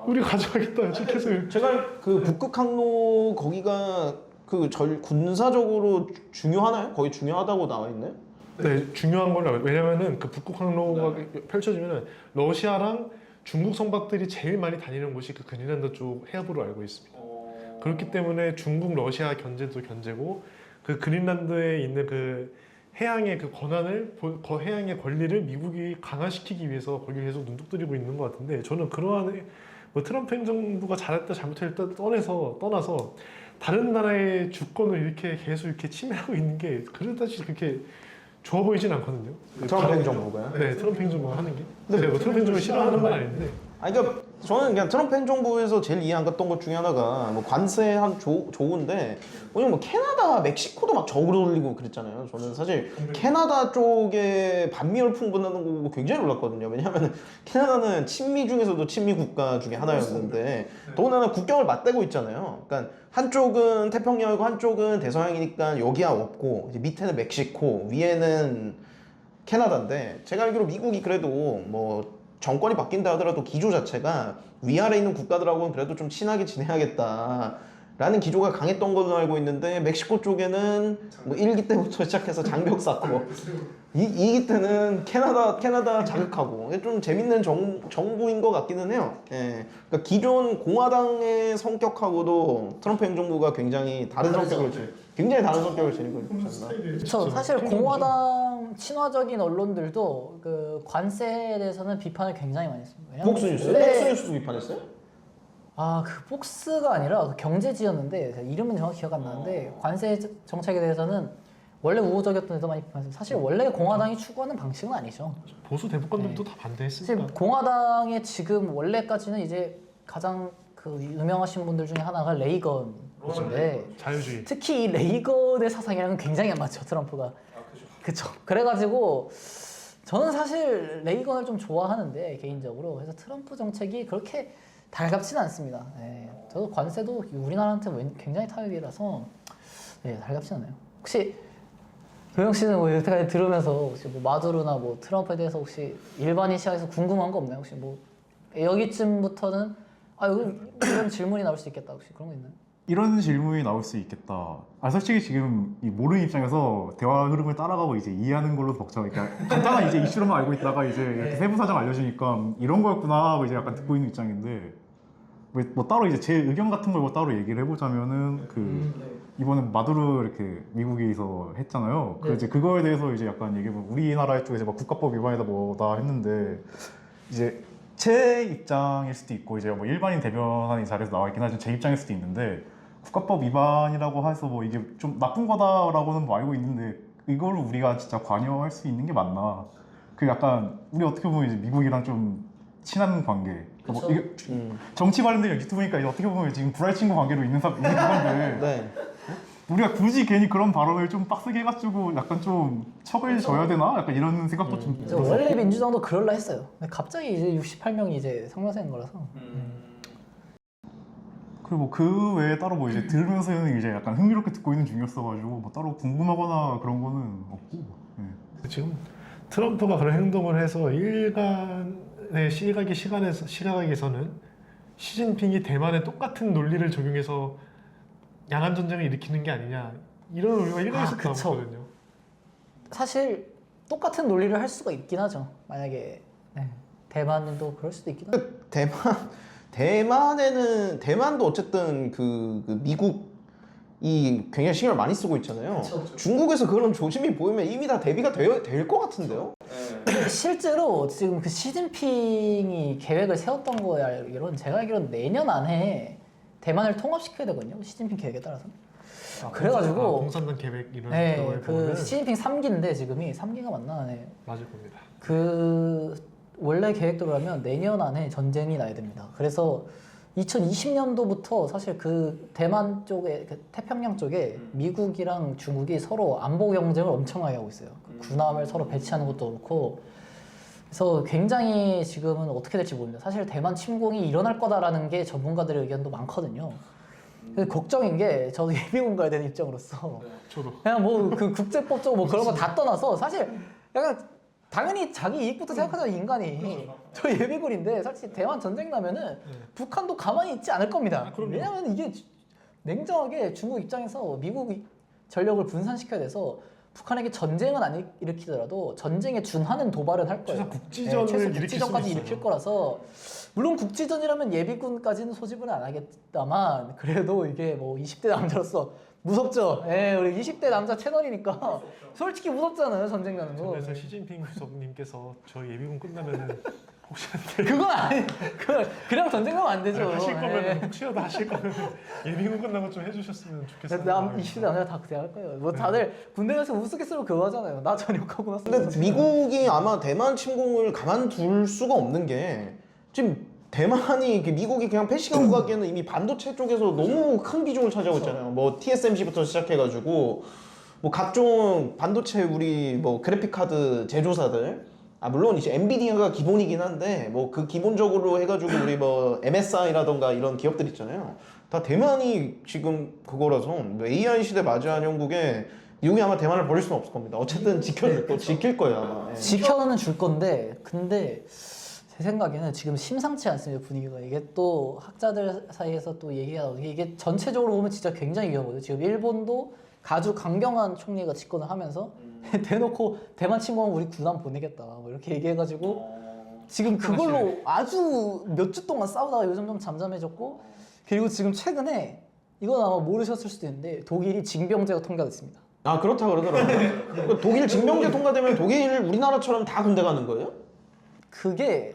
우리가 가져가겠다. 티켓을. 제가 그 북극 항로 거기가 그 군사적으로 중요하나요? 거의 중요하다고 나와 있나요? 네, 중요한 걸로 알아요. 왜냐면은 그 북극 항로가 펼쳐지면은 러시아랑 중국 선박들이 제일 많이 다니는 곳이 그 그린란드 쪽 해협으로 알고 있습니다. 그렇기 때문에 중국 러시아 견제도 견제고 그 그린란드에 있는 그 해양의 그 권한을 해양의 권리를 미국이 강화시키기 위해서 거기 계속 눈독 들이고 있는 것 같은데 저는 그러한 뭐 트럼프 행정부가 잘했다 잘못했다 떠나서 다른 나라의 주권을 이렇게 계속 이렇게 침해하고 있는 게 그렇다시 그렇게 좋아 보이진 않거든요. 트럼프 행정부가요? 네, 트럼프 행정부가 하는 게. 네. 제가 뭐 트럼프 행정부를 싫어하는 건 아닌데. 아니 그러니까 저는 그냥 트럼프 행정부에서 제일 이해 안 갔던 것 중에 하나가 뭐 관세 좋은데 왜냐면 뭐 캐나다, 멕시코도 막 적으로 올리고 그랬잖아요. 저는 사실 캐나다 쪽에 반미 열풍 분다는 거 보고 굉장히 놀랐거든요. 왜냐하면 캐나다는 친미 중에서도 친미 국가 중에 하나였는데 더군다나 국경을 맞대고 있잖아요. 그러니까 한쪽은 태평양이고 한쪽은 대서양이니까 여기야 없고 이제 밑에는 멕시코, 위에는 캐나다인데 제가 알기로 미국이 그래도 뭐 정권이 바뀐다 하더라도 기조 자체가 위아래 있는 국가들하고는 그래도 좀 친하게 지내야겠다라는 기조가 강했던 걸로 알고 있는데 멕시코 쪽에는 뭐 1기 때부터 시작해서 장벽 쌓고 2기 때는 캐나다 자극하고 좀 재밌는 정부인 것 같기는 해요. 예. 그러니까 기존 공화당의 성격하고도 트럼프 행정부가 굉장히 다른 성격을 지니고 있잖아요. 그렇죠. 사실 공화당 친화적인 언론들도 그 관세에 대해서는 비판을 굉장히 많이 했습니다. 왜냐면 폭스뉴스? 원래- 폭스뉴스도 비판했어요? 아, 그 폭스가 아니라 그 경제지였는데 제가 이름은 정확히 기억 안 나는데 관세 정책에 대해서는 원래 우호적이었던 데도 많이 비판했어요. 사실 원래 공화당이 추구하는 방식은 아니죠. 보수 대법관들도 다 사실 반대했으니까. 공화당의 지금 원래까지는 이제 가장 그 유명하신 분들 중에 하나가 레이건인데 자유주의. 특히 이 레이건의 사상이랑은 굉장히 안 맞죠, 트럼프가. 그쵸. 그래가지고 저는 사실 레이건을 좀 좋아하는데 개인적으로 그래서 트럼프 정책이 그렇게 달갑지는 않습니다. 네. 저도 관세도 우리나라한테 굉장히 타격이라서 네, 달갑지는 않아요. 혹시 도영 씨는 뭐 여태까지 들으면서 혹시 뭐 마두로나 뭐 트럼프에 대해서 혹시 일반인 시각에서 궁금한 거 없나요? 혹시 뭐 여기쯤부터는 이런 질문이 나올 수 있겠다. 혹시 그런 거 있나요? 이런 질문이 나올 수 있겠다. 솔직히 지금 이 모르는 입장에서 대화 흐름을 따라가고 이제 이해하는 걸로 벅차고, 그러니까 간단한 이제 이슈로만 알고 있다가 이제 이렇게 세부 사정 알려주니까 이런 거였구나 하고 이제 약간 듣고 있는 입장인데, 뭐 따로 이제 제 의견 같은 걸 뭐 따로 얘기를 해보자면은 이번에 마두로 이렇게 미국에서 했잖아요. 네. 이제 그거에 대해서 이제 약간 얘기해보면 우리나라 쪽에서 막 국가법 위반이다 뭐다 했는데 이제 제 입장일 수도 있고 이제 뭐 일반인 대변하는 자리에서 나와 있긴 하지만 제 입장일 수도 있는데 국가법 위반이라고 해서 뭐 이게 좀 나쁜 거다라고는 뭐 알고 있는데 이거를 우리가 진짜 관여할 수 있는 게 맞나? 그 약간 우리 어떻게 보면 이제 미국이랑 좀 친한 관계. 뭐 이게 정치 관련된 유튜브니까 이제 어떻게 보면 지금 불알 친구 관계로 있는 건데 네. 우리가 굳이 괜히 그런 발언을 좀 빡세게 해가지고 약간 좀 척을 져야 되나? 약간 이런 생각도 좀 들어서. 원래 민주당도 그럴라 했어요. 근데 갑자기 이제 68명이 이제 성명된 거라서. 그리고 그 외에 따로 뭐 이제 들으면서는 이제 약간 흥미롭게 듣고 있는 중이었어가지고 뭐 따로 궁금하거나 그런 거는 없고. 네. 지금 트럼프가 그런 행동을 해서 일간의 시각에서는 시진핑이 대만에 똑같은 논리를 적용해서 양안 전쟁을 일으키는 게 아니냐 이런 논리가 일각에서 그쵸. 나왔거든요. 사실 똑같은 논리를 할 수가 있긴 하죠. 만약에 대만도 그럴 수도 있긴 하죠. 대만도 어쨌든 그 미국이 굉장히 신경을 많이 쓰고 있잖아요. 그쵸. 중국에서 그런 조짐이 보이면 이미 다 대비가 될 것 같은데요? 실제로 지금 그 시진핑이 계획을 세웠던 거야. 이런 제가 알기로는 내년 안에 대만을 통합시켜야 되거든요. 시진핑 계획에 따라서. 그래가지고 공산당 계획 이런 네, 그거에 그 보면은 시진핑 3기인데 지금이 3기가 맞나? 네. 맞을 겁니다. 그 원래 계획대로라면 내년 안에 전쟁이 나야 됩니다. 그래서 2020년도부터 사실 그 대만 쪽에 그 태평양 쪽에 미국이랑 중국이 서로 안보 경쟁을 엄청나게 하고 있어요. 그 군함을 서로 배치하는 것도 그렇고 그래서 굉장히 지금은 어떻게 될지 모릅니다. 사실 대만 침공이 일어날 거다라는 게 전문가들의 의견도 많거든요. 근데 걱정인 게 저도 예비군 가야 되는 입장으로서 저도 그냥 뭐 그 국제법적 뭐 그런 거 다 떠나서 사실 약간 당연히 자기 이익부터 생각하잖아요 인간이. 저 예비군인데 사실 대만 전쟁 나면은 북한도 가만히 있지 않을 겁니다. 왜냐면 이게 냉정하게 중국 입장에서 미국이 전력을 분산시켜야 돼서 북한에게 전쟁은 안 일으키더라도 전쟁에 준하는 도발은 할 거예요. 최소 국지전을 최소 일으킬 국지전까지 수는 일으킬 있어요. 거라서 물론 국지전이라면 예비군까지는 소집은 안 하겠다만 그래도 이게 뭐 20대 남자로서 무섭죠. 예, 우리 20대 남자 채널이니까 솔직히 무섭잖아요 전쟁 가는 거. 그래서 시진핑 주석님께서 저 예비군 끝나면은 혹시 그건 아니, 그냥 전쟁 가면 안 되죠. 하실 거면 예. 혹시라도 하실 거면 예비군 끝나고 좀 해주셨으면 좋겠어요. 20대 남자 다 그렇게 할 거예요. 뭐 다들 군대 가서 우스갯소리로 그거 하잖아요. 나 전역하고 나서. 근데 미국이 아마 대만 침공을 가만둘 수가 없는 게 지금 대만이 이렇게 미국이 그냥 패싱하고 가기에는 이미 반도체 쪽에서 너무 큰 비중을 차지하고 있잖아요. 뭐 TSMC부터 시작해가지고 뭐 각종 반도체 우리 뭐 그래픽 카드 제조사들 물론 이제 엔비디아가 기본이긴 한데 뭐 그 기본적으로 해가지고 우리 뭐 MSI라던가 이런 기업들 있잖아요. 다 대만이 지금 그거라서 뭐 AI 시대 맞이한 형국에 미국이 아마 대만을 버릴 수는 없을 겁니다. 어쨌든 지킬 거예요 아마. 예. 지켜는 줄 건데 근데 제 생각에는 지금 심상치 않습니다 분위기가. 이게 또 학자들 사이에서 또 얘기가 나오는 게 이게 전체적으로 보면 진짜 굉장히 위험하거든요. 지금 일본도 아주 강경한 총리가 집권을 하면서 대놓고 대만 침공은 우리 군함 보내겠다 뭐 이렇게 얘기해가지고 지금 그걸로 아주 몇 주 동안 싸우다가 요즘 좀 잠잠해졌고 그리고 지금 최근에 이건 아마 모르셨을 수도 있는데 독일이 징병제가 통과됐습니다. 아 그렇다 그러더라고요. 독일 징병제 통과되면 독일 우리나라처럼 다 군대 가는 거예요? 그게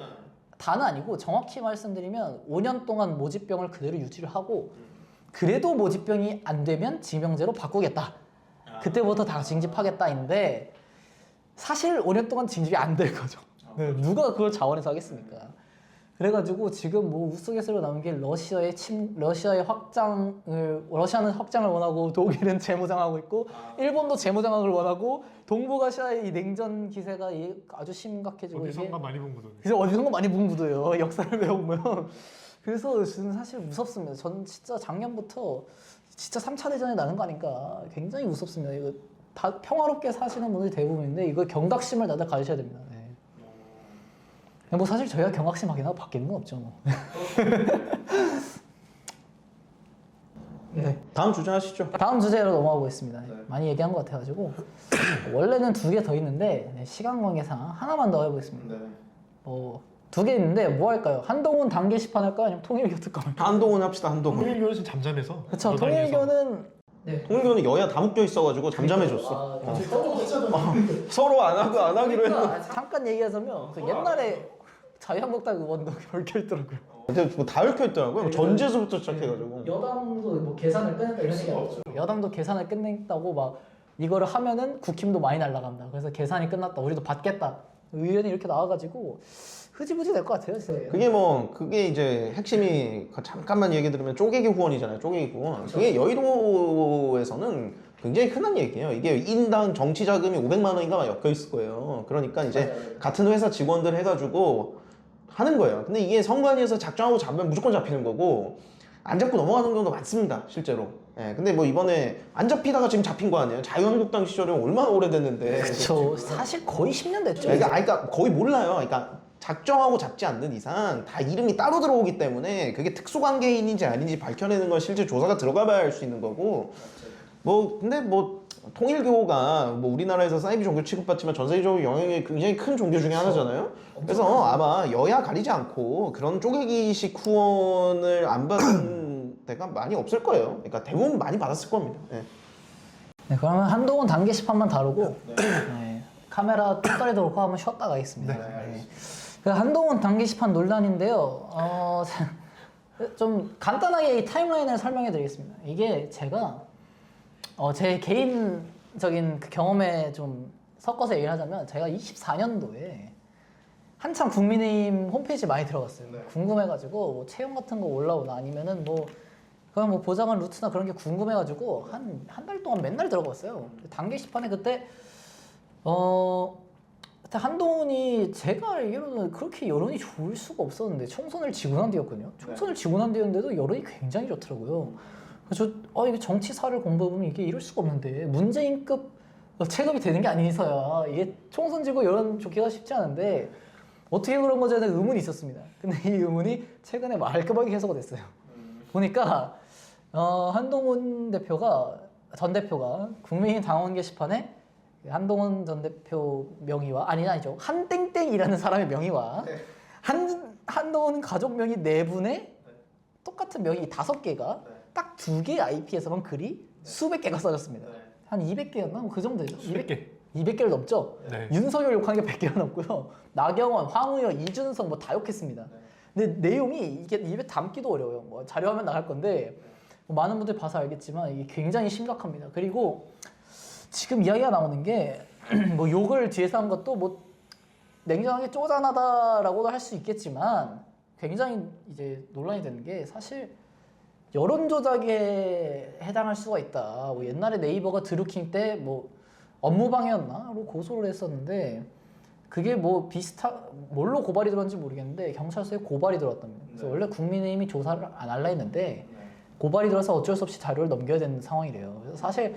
다는 아니고 정확히 말씀드리면 5년 동안 모집병을 그대로 유지를 하고 그래도 모집병이 안 되면 징병제로 바꾸겠다. 그때부터 다 징집하겠다인데 사실 5년 동안 징집이 안 될 거죠. 네, 누가 그걸 자원해서 하겠습니까? 그래가지고 지금 뭐 우스갯소리로 나온 게 러시아는 확장을 원하고 독일은 재무장하고 있고 일본도 재무장을 원하고 동북아시아의 이 냉전 기세가 아주 심각해지고 어디선가 많이 본 거죠. 그래서 어디선가 많이 본 구도예요. 역사를 배워보면. 그래서 저는 사실 무섭습니다. 전 진짜 작년부터 진짜 3차 대전이 나는 거 아닌가 굉장히 무섭습니다. 이거 다 평화롭게 사시는 분들이 대부분인데 이거 경각심을 다들 가지셔야 됩니다. 네. 뭐 사실 저희가 경각심하긴 하고 바뀌는 건 없죠. 뭐. 네. 다음 주제 하시죠. 다음 주제로 넘어가 보겠습니다. 많이 얘기한 것 같아가지고 원래는 2개 더 있는데 시간 관계상 하나만 더 해보겠습니다. 뭐 2개 있는데 뭐 할까요? 한동훈 단계시판 할까요? 아니면 통일교 특검 할까요? 한동훈 합시다 한동훈. 통일교는 지금 잠잠해서. 그렇죠. 여당에서. 통일교는 네. 통일교는 여야 다 묶여 있어가지고 잠잠해졌어. 서로 안 하기로 했는데. 그러니까 잠깐 얘기하자면 그 옛날에 자유한국당 의원도 얽혀 있더라고요. 근데 뭐다 얽혀 있더라고요. 전제에서부터 시작해가지고. 여당도 뭐 계산을 끝냈다 이런 얘기 나왔죠. 여당도 계산을 끝냈다고 막 이거를 하면은 국힘도 많이 날라간다. 그래서 계산이 끝났다. 우리도 받겠다. 의견이 이렇게 나와가지고 흐지부지 될 것 같아요. 진짜. 그게 이제 핵심이 잠깐만 얘기 들으면 쪼개기 후원이잖아요. 쪼개기 후원. 그게 여의도에서는 굉장히 흔한 얘기예요. 이게 인당 정치 자금이 500만 원인가 엮여 있을 거예요. 그러니까 이제 같은 회사 직원들 해가지고 하는 거예요. 근데 이게 선관위에서 작정하고 잡으면 무조건 잡히는 거고 안 잡고 넘어가는 경우도 많습니다. 실제로. 예, 근데 뭐 이번에 안 잡히다가 지금 잡힌 거 아니에요? 자유한국당 시절에 얼마나 오래됐는데. 그렇죠. 사실 거의 10년 됐죠. 그러니까 거의 몰라요. 그러니까 작정하고 잡지 않는 이상 다 이름이 따로 들어오기 때문에 그게 특수관계인인지 아닌지 밝혀내는 건 실제 조사가 들어가봐야 할 수 있는 거고. 뭐 근데 뭐 통일교가 뭐 우리나라에서 사이비 종교 취급받지만 전 세계적으로 영향이 굉장히 큰 종교 중에 하나잖아요. 그래서 아마 여야 가리지 않고 그런 쪼개기식 후원을 안 받은 데가 많이 없을 거예요. 그러니까 대부분 많이 받았을 겁니다. 네. 네, 그러면 한동훈 단계 시판만 다루고 네, 카메라 뚝다리 들어오고 한번 쉬었다 가겠습니다. 네. 그 한동훈 단계 시판 논란인데요. 좀 간단하게 이 타임라인을 설명해 드리겠습니다. 이게 제가 제 개인적인 그 경험에 좀 섞어서 얘기를 하자면 제가 24년도에 한참 국민의힘 홈페이지 많이 들어갔어요. 궁금해가지고 뭐 채용 같은 거 올라오나 아니면은 뭐 그냥 뭐 보장한 루트나 그런 게 궁금해가지고 한 달 동안 맨날 들어갔어요. 단계 게시판에 그때 그때 한동훈이 제가 알기로는 그렇게 여론이 좋을 수가 없었는데 총선을 지고 난 뒤였거든요. 총선을 지고 난 뒤였는데도 여론이 굉장히 좋더라고요. 그래서 이게 정치사를 공부해보면 이게 이럴 수가 없는데 문재인급 체급이 되는 게 아니서야 이게 총선 지고 여론 좋기가 쉽지 않은데 어떻게 그런 거에 대한 의문이 있었습니다. 근데 이 의문이 최근에 말끔하게 해소가 됐어요. 보니까 한동훈 전 대표가 국민의힘 당원 게시판에 한동훈 전 대표 명의와 아니죠 한땡땡이라는 사람의 명의와 한동훈 가족 명의 4분의 똑같은 명의 5개가 딱 2개의 IP에서만 글이 수백 개가 써졌습니다. 한 200개였나? 뭐 그 정도 되죠. 200개. 200개를 넘죠. 네. 윤석열 욕하는 게 100개가 넘고요. 나경원, 황우여, 이준석 뭐 다 욕했습니다. 근데 내용이 이게 입에 담기도 어려워요. 뭐 자료화면 나갈 건데 뭐 많은 분들 봐서 알겠지만 이게 굉장히 심각합니다. 그리고 지금 이야기가 나오는 게 뭐 욕을 뒤에서 한 것도 뭐 냉정하게 쪼잔하다라고도 할 수 있겠지만 굉장히 이제 논란이 되는 게 사실 여론 조작에 해당할 수가 있다. 뭐 옛날에 네이버가 드루킹 때 뭐 업무방해였나로 고소를 했었는데 그게 뭐 뭘로 고발이 들어왔는지 모르겠는데 경찰서에 고발이 들어왔답니다. 그래서 원래 국민의힘이 조사를 안 할라 했는데 고발이 들어서 어쩔 수 없이 자료를 넘겨야 되는 상황이래요. 그래서 사실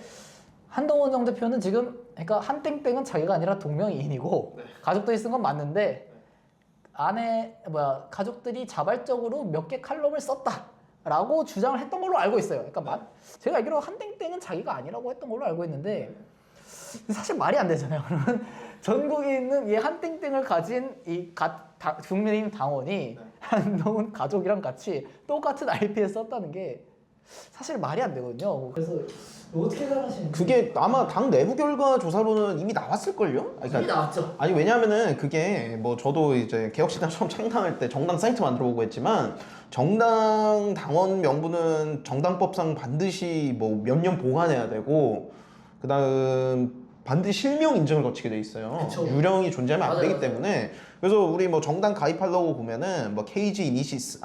한동훈 정 대표는 지금 그러니까 한땡땡은 자기가 아니라 동명이인이고 가족들이 쓴 건 맞는데 가족들이 자발적으로 몇 개 칼럼을 썼다라고 주장을 했던 걸로 알고 있어요. 그러니까 제가 알기로 한땡땡은 자기가 아니라고 했던 걸로 알고 있는데 사실 말이 안 되잖아요. 그러면 전국에 있는 이 한땡땡을 가진 국민의힘 당원이 한동훈 가족이랑 같이 똑같은 IP에 썼다는 게 사실 말이 안 되거든요. 그래서 어떻게 생각하시는지. 그게 아마 당 내부 결과 조사로는 이미 나왔을걸요? 이미 나왔죠. 아니 왜냐면은 그게 뭐 저도 이제 개혁신당 처음 창당할 때 정당 사이트 만들어보고 했지만 정당 당원 명부는 정당법상 반드시 뭐 몇 년 보관해야 되고 그다음 반드시 실명 인증을 거치게 돼 있어요. 그쵸. 유령이 존재하면 안 되기 맞아요. 때문에 그래서 우리 뭐 정당 가입하려고 보면은 뭐 KG 이니시스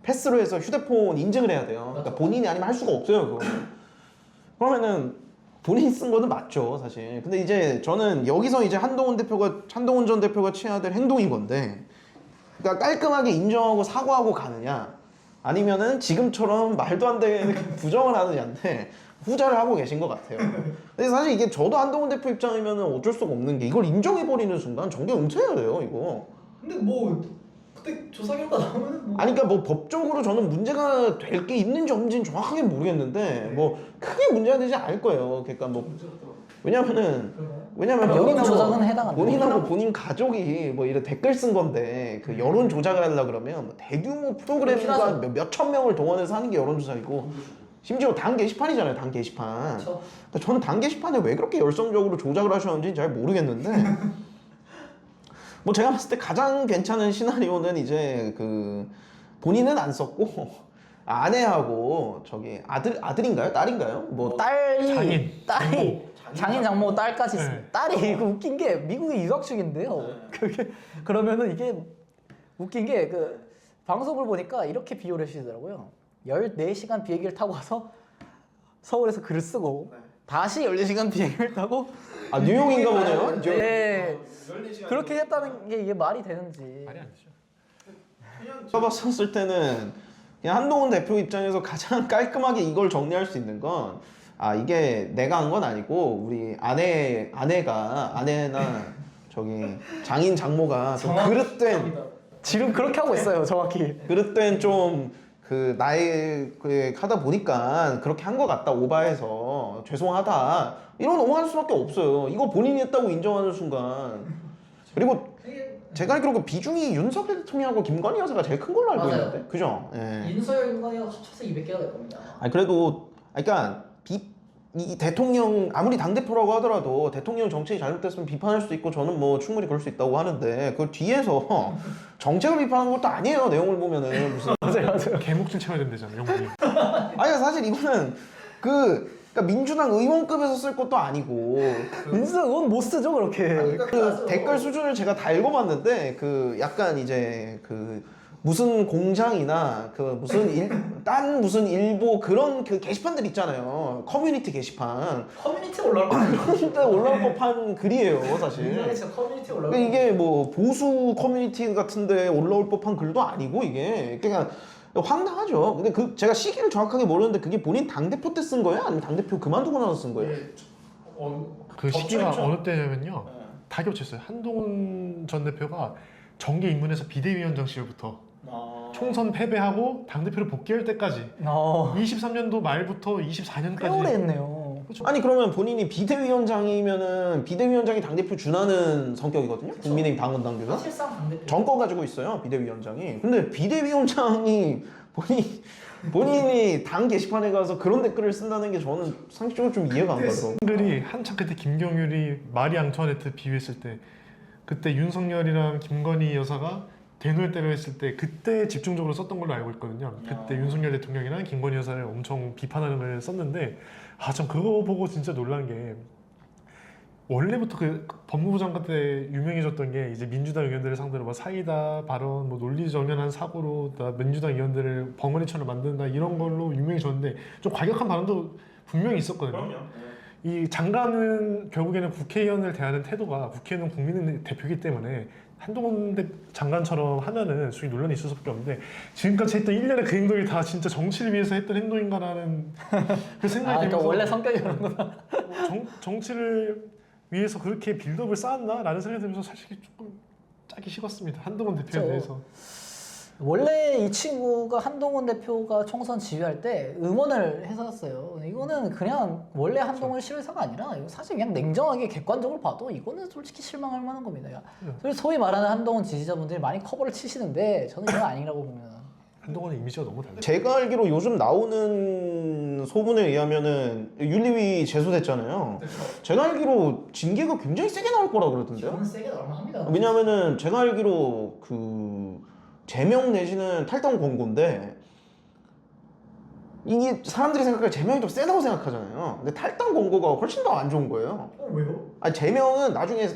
패스로 해서 휴대폰 인증을 해야 돼요. 그러니까 본인이 아니면 할 수가 없어요. 그거. 그러면은 본인이 쓴 거는 맞죠, 사실. 근데 이제 저는 여기서 이제 한동훈 전 대표가 취해야 될 행동인 건데, 그러니까 깔끔하게 인정하고 사과하고 가느냐, 아니면은 지금처럼 말도 안 되는 부정을 하느냐인데 후자를 하고 계신 것 같아요. 근데 사실 이게 저도 한동훈 대표 입장이면은 어쩔 수가 없는 게 이걸 인정해버리는 순간 정계 은퇴해야 돼요, 이거. 근데 뭐 그때 조사 결과 나오면 뭐 아니 그러니까 뭐 법적으로 저는 문제가 될 게 있는지 없는지는 정확하게 모르겠는데 뭐 크게 문제가 되지 않을 거예요. 그러니까 뭐 왜냐면 여론 조작은 해당 안 돼요. 본인하고 본인 가족이 뭐 이런 댓글 쓴 건데 그 여론 조작을 하려 그러면 뭐 대규모 프로그램과 몇천 명을 동원해서 하는 게 여론 조작이고 심지어 당 게시판이잖아요. 당 게시판. 그렇죠. 그러니까 저는 당 게시판에 왜 그렇게 열성적으로 조작을 하셨는지 잘 모르겠는데 뭐 제가 봤을 때 가장 괜찮은 시나리오는 이제 그 본인은 안 썼고 아내하고 저기 아들인가요? 딸인가요? 뭐 딸이 장인 장모 딸까지 네. 있습니다. 딸이 이거 웃긴 게 미국에 유학 중인데요. 그게 그러면은 이게 웃긴 게 그 방송을 보니까 이렇게 비유를 해주시더라고요. 14시간 비행기를 타고 와서 서울에서 글을 쓰고 다시 14시간 비행기를 타고 뉴욕인가 보네요. 네. 그렇게 했다는 게 이게 말이 되는지. 말이 안 되죠. 써봤었을 때는 그냥 한동훈 대표 입장에서 가장 깔끔하게 이걸 정리할 수 있는 건 이게 내가 한 건 아니고 우리 아내나 저기 장인 장모가 좀 그릇된 지금 그렇게 하고 있어요, 정확히. 그릇된 좀 그 나이 하다 보니까 그렇게 한 것 같다 오바해서 죄송하다 이런 넘어갈 수밖에 없어요. 이거 본인이 했다고 인정하는 순간 그리고 제가 알기로 그 비중이 윤석열 대통령하고 김건희 여사가 제일 큰 걸로 알고 맞아요. 있는데 그죠? 예. 윤석열 김건희가 합쳐서 200개가 될 겁니다. 그래도 그러니까 이 대통령 아무리 당대표라고 하더라도 대통령 정책이 잘못됐으면 비판할 수 있고 저는 뭐 충분히 그럴 수 있다고 하는데 그 뒤에서 정책을 비판하는 것도 아니에요. 내용을 보면은 무슨 맞아요. 개목줄 채워야 된다잖아요, 영국이. 아니 사실 이거는 그러니까 민주당 의원급에서 쓸 것도 아니고 민주당 의원 못 쓰죠 그렇게. 그 댓글 수준을 제가 다 읽어봤는데 그 약간 이제 그 무슨 공장이나 그 무슨 딴 무슨 일보 그런 그 게시판들 있잖아요. 커뮤니티 게시판. 커뮤니티 올라올 거 그런데 올라올 법한 글이에요, 사실. 진짜 커뮤니티 올라올 근데 이게 뭐 보수 커뮤니티 같은데 올라올 법한 글도 아니고 이게 그러니까 황당하죠. 근데 그 제가 시기를 정확하게 모르는데 그게 본인 당 대표 때 쓴 거예요? 아니면 당 대표 그만두고 나서 쓴 거예요? 그 시기가 어느 때냐면요. 다 겹쳤어요. 한동훈 전 대표가 정계 입문해서 비대위원장 시절부터 총선 패배하고 당대표를 복귀할 때까지 23년도 말부터 꽤 24년까지 오래 했네요. 아니 그러면 본인이 비대위원장이면은 비대위원장이 당대표 준하는 성격이거든요. 국민의힘 당원당규가 사실상 당대표. 정권 가지고 있어요 비대위원장이. 근데 비대위원장이 본인이 당 게시판에 가서 그런 댓글을 쓴다는 게 저는 상식적으로 좀 이해가 안 가더라고요. 글이 한참 그때 김경률이 마리 앙투아네트 비유했을 때 그때 윤석열이랑 김건희 여사가 대노했대로 했을 때 그때 집중적으로 썼던 걸로 알고 있거든요. 그때 윤석열 대통령이랑 김건희 여사를 엄청 비판하는 걸 썼는데 전 그거 보고 진짜 놀란 게 원래부터 그 법무부 장관 때 유명해졌던 게 이제 민주당 의원들을 상대로 뭐 사이다 발언, 뭐 논리정연한 사고로 민주당 의원들을 벙어리처럼 만든다 이런 걸로 유명해졌는데 좀 과격한 발언도 분명히 있었거든요. 이 장관은 결국에는 국회의원을 대하는 태도가 국회의원은 국민의 대표이기 때문에 한동훈 장관처럼 하면은 수익 논란이 있을 수밖에 없는데 지금까지 했던 일련의 그 행동이 다 진짜 정치를 위해서 했던 행동인가라는 그 생각이 그러니까 들면서 원래 성격이 그런구나. 정치를 위해서 그렇게 빌드업을 쌓았나라는 생각이 들면서 사실 조금 짜기 식었습니다. 한동훈 대표에 그렇죠. 대해서. 원래 이 친구가 한동훈 대표가 총선 지휘할 때 응원을 했었어요. 이거는 그냥 원래 한동훈 싫어서가 아니라 이거 사실 그냥 냉정하게 객관적으로 봐도 이거는 솔직히 실망할 만한 겁니다. 그래서 소위 말하는 한동훈 지지자분들이 많이 커버를 치시는데 저는 이건 아니라고 봅니다. 한동훈의 이미지가 너무 달라요. 제가 알기로 요즘 나오는 소문에 의하면은 윤리위 제소됐잖아요. 제가 알기로 징계가 굉장히 세게 나올 거라 그러던데요. 저는 세게 나올만 합니다. 왜냐면은 제가 알기로 그 제명 내지는 탈당 권고인데 이게 사람들이 생각할 제명이 더 세다고 생각하잖아요. 근데 탈당 권고가 훨씬 더 안 좋은 거예요. 왜요? 아니 제명은 나중에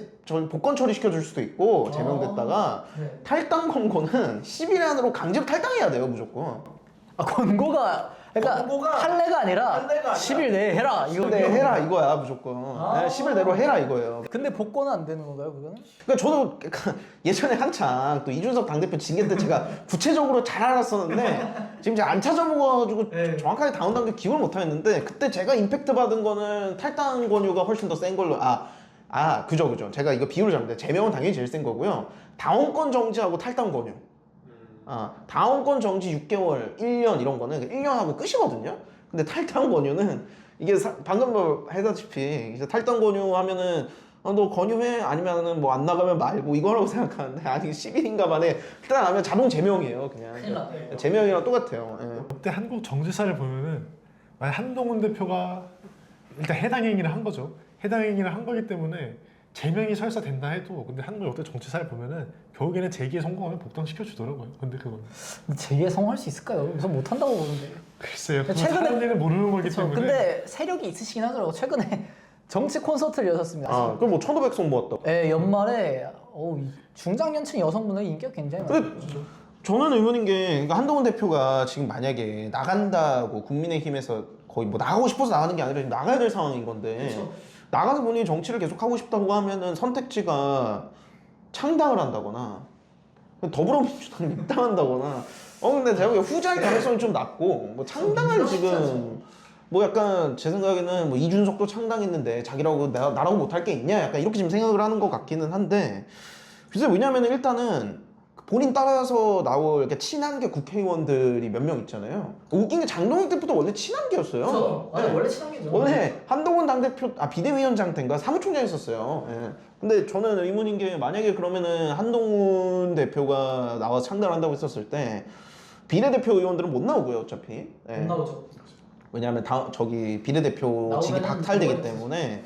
복권 처리시켜줄 수도 있고 제명됐다가 네. 탈당 권고는 10일 안으로 강제로 탈당해야 돼요 무조건. 권고가 그러니까 할례가 아니라 10일 내에 해라 이거. 근데 해라 이거야 무조건. 네, 10일 내로 해라 이거예요. 근데 복권은 안 되는 건가요 그거는? 그러니까 저도 예전에 한창 또 이준석 당대표 징계 때 제가 구체적으로 잘 알았었는데 지금 제가 안 찾아보고가지고 정확하게 당원당규 기억을 못하겠는데 그때 제가 임팩트 받은 거는 탈당 권유가 훨씬 더 센 걸로 그죠 제가 이거 비율을 잘못해. 제명은 당연히 제일 센 거고요. 당원권 정지하고 탈당 권유. 당원권 정지 6개월, 1년 이런 거는 1년하고 끝이거든요. 근데 탈당 권유는 이게 방금 뭐 하다시피 이제 탈당 권유 하면은 너 권유해 아니면은 뭐 안 나가면 말고 이거라고 생각하는데 아니 10일인가 만에 탈당 안 하면 자동 제명이에요 그냥. 큰일 났네. 제명이랑 똑같아요. 예. 그때 한국 정치사를 보면은 만약 한동훈 대표가 일단 해당 행위를 한 거죠. 해당 행위를 한 거기 때문에 제명이 설사 된다 해도 근데 한국 역대 정치사를 보면은 결국에는 재기에 성공하면 복당시켜 주더라고요. 근데 그건 재기에 성공할 수 있을까요? 우선 못한다고 보는데. 글쎄요. 그건 최근에- 사람들은 모르는 거기 그쵸. 때문에. 근데 세력이 있으시긴 하더라고. 최근에 정치 콘서트를 여셨습니다. 그럼 뭐 1,500석 모았다고. 예, 연말에 중장년층 여성분들 인기가 굉장히 많아요. 근데 저는 의문인 게 그러니까 한동훈 대표가 지금 만약에 나간다고 국민의힘에서 거의 뭐 나가고 싶어서 나가는 게 아니라 지금 나가야 될 상황인 건데 나가서 본인이 정치를 계속 하고 싶다고 하면은 선택지가 창당을 한다거나 더불어민주당을 입당한다거나 근데 제가 보기엔 후자의 가능성이 좀 낮고 뭐 창당을 지금 뭐 약간 제 생각에는 뭐 이준석도 창당했는데 자기라고 나라고 못할 게 있냐 약간 이렇게 지금 생각을 하는 것 같기는 한데 글쎄 왜냐면은 일단은 본인 따라서 나올 이렇게 친한계 국회의원들이 몇 명 있잖아요. 웃긴 게 장동혁 대표도 원래 친한계였어요. 네. 원래 친한계죠. 원래 한동훈 당대표 비대위원장 때인가 사무총장 했었어요. 예. 근데 저는 의문인 게 만약에 그러면은 한동훈 대표가 나와서 창당한다고 했었을 때 비례대표 의원들은 못 나오고요 어차피. 예. 못 나오죠. 왜냐하면 비례대표직이 나오면은 박탈되기 그거는 때문에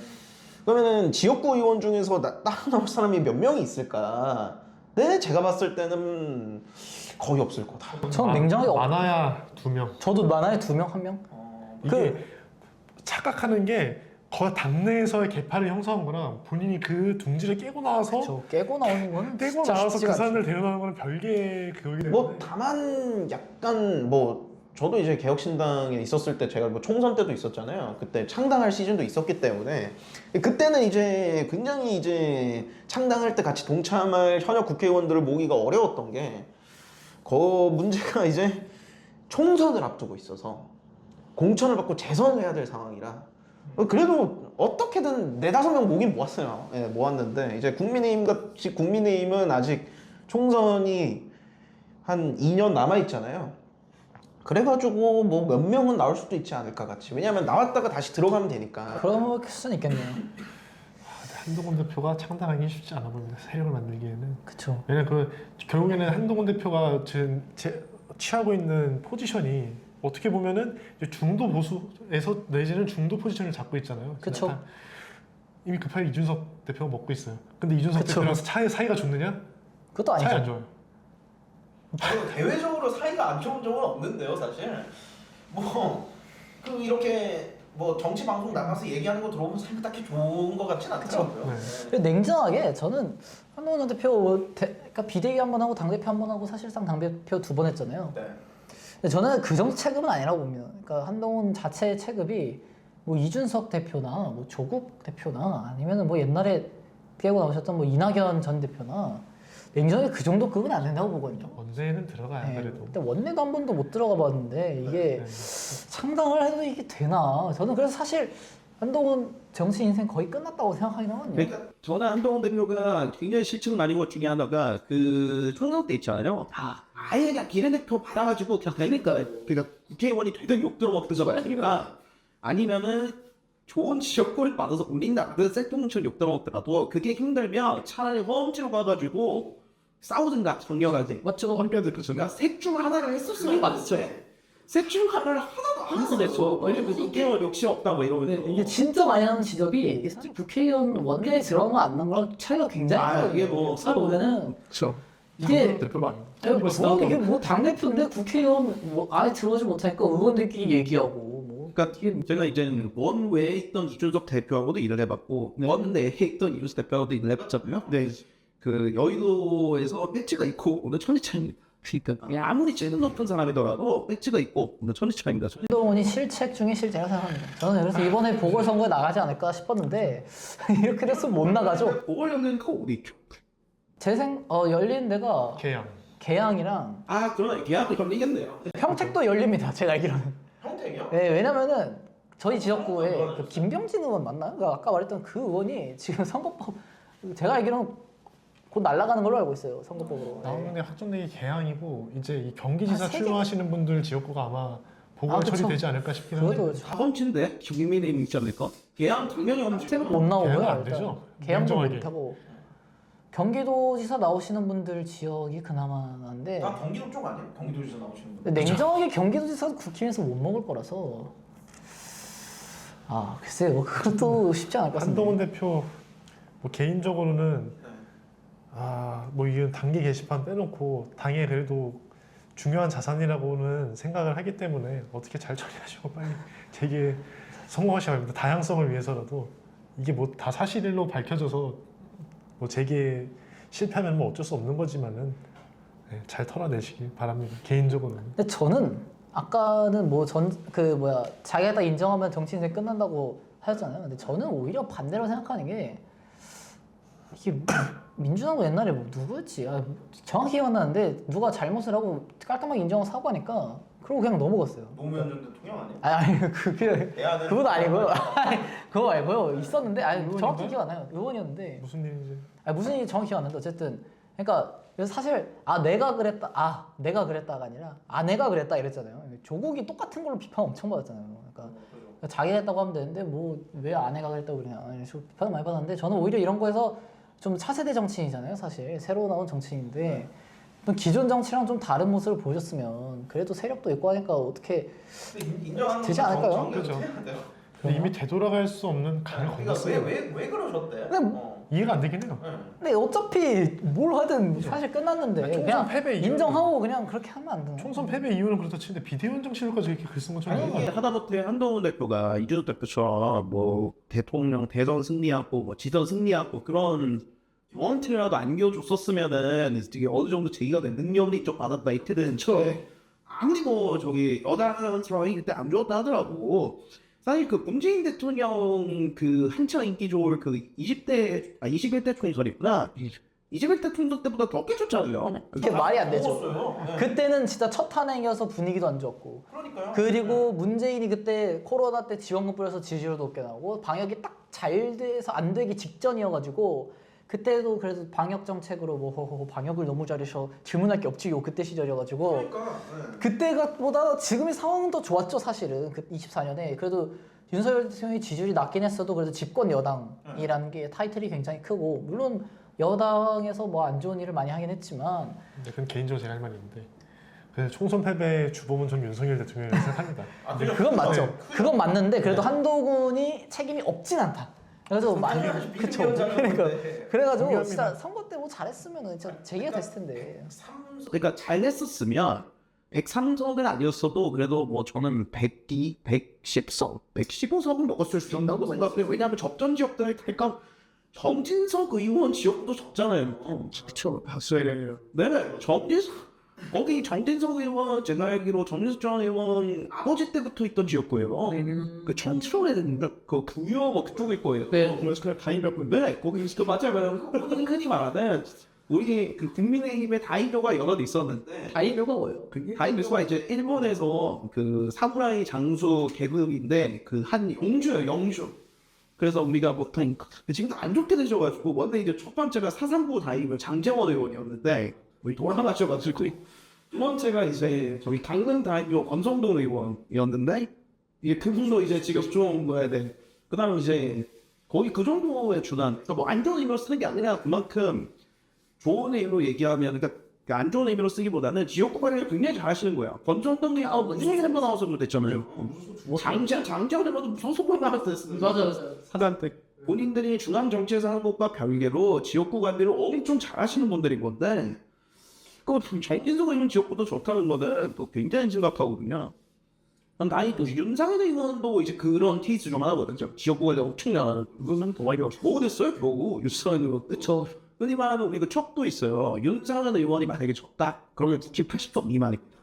그러면은 지역구 의원 중에서 따라 나올 사람이 몇 명이 있을까? 네, 제가 봤을 때는 거의 없을 거다. 전 냉정하게 많아야 2명. 저도 많아요 2명 1명. 이게 착각하는 게 당내에서의 개파를 형성한 거랑 본인이 그 둥지를 깨고 나와서 그쵸. 깨고 나오는 거는 깨고 진짜 나와서 쉽지가 그 사람들 데려다는 거는 별개의 그거기 때문에 뭐 다만 약간 뭐 저도 이제 개혁신당에 있었을 때 제가 뭐 총선 때도 있었잖아요. 그때 창당할 시즌도 있었기 때문에 그때는 이제 굉장히 이제 창당할 때 같이 동참할 현역 국회의원들을 모기가 어려웠던 게 그 문제가 이제 총선을 앞두고 있어서 공천을 받고 재선을 해야 될 상황이라 그래도 어떻게든 4-5명 모긴 모았어요. 예, 모았는데 이제 국민의힘은 아직 총선이 한 2년 남아 있잖아요. 그래가지고 뭐 몇 명은 나올 수도 있지 않을까 같이. 왜냐면 나왔다가 다시 들어가면 되니까. 그럴 수는 있겠네요. 한동훈 대표가 창당하기 쉽지 않아 보입니다. 세력을 만들기에는. 그쵸. 왜냐면 결국에는 한동훈 대표가 지금 취하고 있는 포지션이 어떻게 보면은 이제 중도 보수에서 내지는 중도 포지션을 잡고 있잖아요. 그쵸. 이미 급하게 이준석 대표가 먹고 있어요. 근데 이준석 그쵸. 대표랑 사이가 좋느냐? 그것도 사이 안 아니죠. 좋아요. 대외적으로 사이가 안 좋은 적은 없는데요, 사실. 이렇게 정치 방송 나가서 얘기하는 거 들어보면 사이가 딱히 좋은 것 같진 않더라고요. 네. 그리고 냉정하게 저는 한동훈 대표 그러니까 비대위 한 번 하고 당대표 한 번 하고 사실상 당대표 2번 했잖아요. 네. 근데 저는 그 정도 체급은 아니라고 봅니다. 그러니까 한동훈 자체의 체급이 뭐 이준석 대표나 뭐 조국 대표나 아니면은 뭐 옛날에 피하고 나오셨던 뭐 이낙연 전 대표나 냉정하게 그 정도 급은 안 된다고 보거든요. 원내에는 들어가야 네, 그래도. 근데 원내도 한 번도 못 들어가 봤는데 이게 창당을 해도 이게 되나? 저는 그래서 사실 한동훈 정치 인생 거의 끝났다고 생각하긴 하거든요. 그러니까 저는 한동훈 대표가 굉장히 실증 많은 것 중에 하나가 그 총선 때 있잖아요. 아예 그냥 비례대표 받아가지고 그냥 그러니까 국회의원이 되든 욕 들어먹든가 아니라 아니면은 좋은 지역구를 받아서 올린다. 그 셀통처럼 욕 들어먹더라도 그게 힘들면 차라리 허언지로 가가지고 싸우든가 정리하지. 맞죠? 한편들 그러니까 셋 중 하나를 했었으면 맞았어요. 셋 중 하나를 하나도 안 했어. 왜냐면 국회의원 욕심 없다고 이러면 이게 진짜 많이 하는 지적이 사실 국회의원 원내에 들어간 거안 나온 거랑 차이가 굉장히 커요. 이게 뭐 보면은 그렇죠. 이게 대표만. 이게 뭐 당대표인데 국회의원 뭐 아예 들어오지 못하니까 의원들끼리 얘기하고 뭐 그러니까 제가 이제는 원외에 있던 이준석 대표하고도 일을 해봤고 원내에 있던 이준석 대표하고도 일을 해봤잖아요. 근데 그 여의도에서 배지가 있고 오늘 천리차입니다. 그러니까 그냥 아무리 재능 높은 사람이더라도 배지가 있고 오늘 천리차입니다. 한동훈이 실책 중에 실제라 생각합니다. 저는 그래서 이번에 보궐선거에 나가지 않을까 싶었는데 이렇게 됐으면 못 나가죠. 보궐연맹 거 어디 있죠? 열린 데가 계양이랑 그러네. 계약이 걸리겠네요. 평택도 열립니다. 제가 알기로는. 평택이요? 네, 왜냐면은 저희 지역구에 그 김병진 의원 맞나요? 그러니까 아까 말했던 그 의원이 지금 선거법 제가 알기로는 곧 날아가는 걸로 알고 있어요. 선거법으로. 나오는 게 확정되기 개항이고 이제 이 경기지사 세 개. 출마하시는 분들 지역구가 아마 보궐 그쵸. 처리되지 않을까 싶긴 한데. 그것도 그렇죠. 4번치인데 국민의힘 있지 않을까? 계약 당연히 없는데 못 나오고요. 계양은 안 일단. 되죠. 계양도 냉정하게. 못하고 경기도지사 나오시는 분들 지역이 그나마 난데 다 경기도 쪽 아니에요? 경기도지사 나오시는 분. 근데 냉정하게 경기도지사도 국힘에서 못 먹을 거라서 글쎄요. 뭐 그것도 쉽지 않을 것 같습니다. 한동훈 대표 뭐 개인적으로는 뭐 이건 당기 게시판 빼놓고 당에 그래도 중요한 자산이라고는 생각을 하기 때문에 어떻게 잘 처리하시고 빨리 되게 성공하셔야 합니다. 다양성을 위해서라도 이게 뭐 다 사실로 밝혀져서 뭐 재계 실패하면 뭐 어쩔 수 없는 거지만은 잘 털어내시길 바랍니다. 개인적으로는. 근데 저는 아까는 자기가 딱 인정하면 정치 인생 끝난다고 하셨잖아요. 근데 저는 오히려 반대로 생각하는 게 이게 민주당도 옛날에 뭐 누구였지? 정확히 기억 안 나는데 누가 잘못을 하고 깔끔하게 인정하고 사과하니까 그러고 그냥 넘어갔어요. 노무현 전 대통령 아니에요? 아니 그건 아니고요. 그거 말고요. 있었는데 정확히 기억 안 나요. 의원이었는데 무슨 일인지. 무슨 일이 정확히 기억 안 나는데 어쨌든 그러니까 그래서 사실 내가 그랬다가 아니라 아내가 그랬다 이랬잖아요. 조국이 똑같은 걸로 비판 엄청 받았잖아요. 그러니까 자기가 했다고 하면 되는데 뭐 왜 아내가 그랬다고 그러냐 비판을 많이 받았는데 저는 오히려 이런 거에서 좀 차세대 정치인이잖아요. 사실 새로 나온 정치인인데 기존 정치랑 좀 다른 모습을 보여줬으면 그래도 세력도 있고 하니까 어떻게 인정하는 되지 않을까요? 그렇죠. 근데 이미 되돌아갈 수 없는 강을 건넜어요. 왜 그러셨대? 근데 이해가 안 되긴 해요. 근데 어차피 뭘 하든 사실 끝났는데 총선 그냥 패배 이유는- 인정하고 그냥 그렇게 하면 안 되나? 총선 패배 이유는 그렇다 치는데 비대위원 정치로까지 이렇게 글 쓴 건좀 이게 하다못해 한동훈 대표가 이준석 대표처럼 뭐 대통령 대선 승리하고 뭐 지선 승리하고 그런 원트라도 안겨줬었으면은 되게 어느 정도 제기가 된 능력이 좀 받았다 이때는 아무리 뭐 저기 여당 상황이 그때 안 좋았다 하더라고. 사실 그 문재인 대통령 그 한창 인기 좋을 그 21대 총선이구나. 21대 총선 때보다 더 깨졌잖아요. 이게 말이 안 되죠. 그때는 진짜 첫 탄핵이어서 분위기도 안 좋았고. 그리고 문재인이 그때 코로나 때 지원금 뿌려서 지지율도 높게 나오고 방역이 딱 잘 돼서 안 되기 직전이어가지고 그때도 그래서 방역 정책으로 뭐 방역을 너무 잘하셔 질문할 게 없지요 그때 시절이어가지고 그때가 보다 지금의 상황은 더 좋았죠 사실은 그 24년에 그래도 윤석열 대통령이 지지율이 낮긴 했어도 그래도 집권 여당이라는 게 타이틀이 굉장히 크고 물론 여당에서 뭐 안 좋은 일을 많이 하긴 했지만 그건 개인적으로 제가 할 말이 있는데 그래서 총선 패배의 주범은 전 윤석열 대통령이라고 생각합니다. 그건 맞죠. 그건 맞는데 그래도 한동훈이 책임이 없진 않다. 그래서 많이 그쵸. 그래가지고 동의합니다. 진짜 선거 때 뭐 잘했으면 진짜 재기가 됐을 텐데. 그러니까 잘 냈었으면 103석은 아니었어도 그래도 뭐 저는 102, 110석, 115석은 먹었을 수 있다고 생각해요. 왜냐하면 접전 지역들 그러니까 정진석 의원 지역도 적잖아요. 그렇죠. 네, 정진석 거기 정진석 의원 제가 알기로 정진석 전 의원 아버지 때부터 있던 지역구예요. 그 천천에 그 구요 뭐 그쪽일 거예요. 네. 그래서 그냥 다이병인데 거기 또 맞아요. 흔히 말하는 우리 그 국민의힘의 다이묘가 여러 개 있었는데 다이묘가 뭐예요? 다이묘가 이제 일본에서 그 사무라이 장수 계급인데 그 한 영주예요, 영주. 그래서 우리가 보통 지금 안 좋게 되셔가지고 원래 이제 첫 번째가 사상부 다이묘 장재원 의원이었는데 우리 돌아가셔가지고 두 번째가 이제 저기 강릉 다이묘 권성동 의원이었는데 이게 그분도 이제 지금 좀 뭐야 돼. 그다음에 이제 거의 그 정도에 준한 그러니까 뭐 안 좋은 의미로 쓰는 게 아니라 그만큼 좋은 의미로 얘기하면 그러니까 그 안 좋은 의미로 쓰기보다는 지역구 관리를 굉장히 잘 하시는 거야. 권성동이 무슨 얘기 한번 나와서 그랬잖아요. 장재원 의원도 무슨 소문 나면서 했어요. 맞아요. 사단한테 본인들이 중앙 정치에서 하는 것과 별개로 지역구 관리를 엄청 잘하시는 분들인 건데 그 정진석 의원 지역구도 좋다는 거는 또 굉장히 심각하거든요. 아니 또 윤상현 의원도 이제 그런 케이스 좀 하거든요. 지역구 관리 엄청 잘하는 그거는 더 많이 뭐 됐어요? 그러고 윤상현 의원 그쵸. 흔히 말하는 우리 그 척도 있어요. 윤상현 의원이 만약에 졌다 그러면 특히 80점 미만입니다.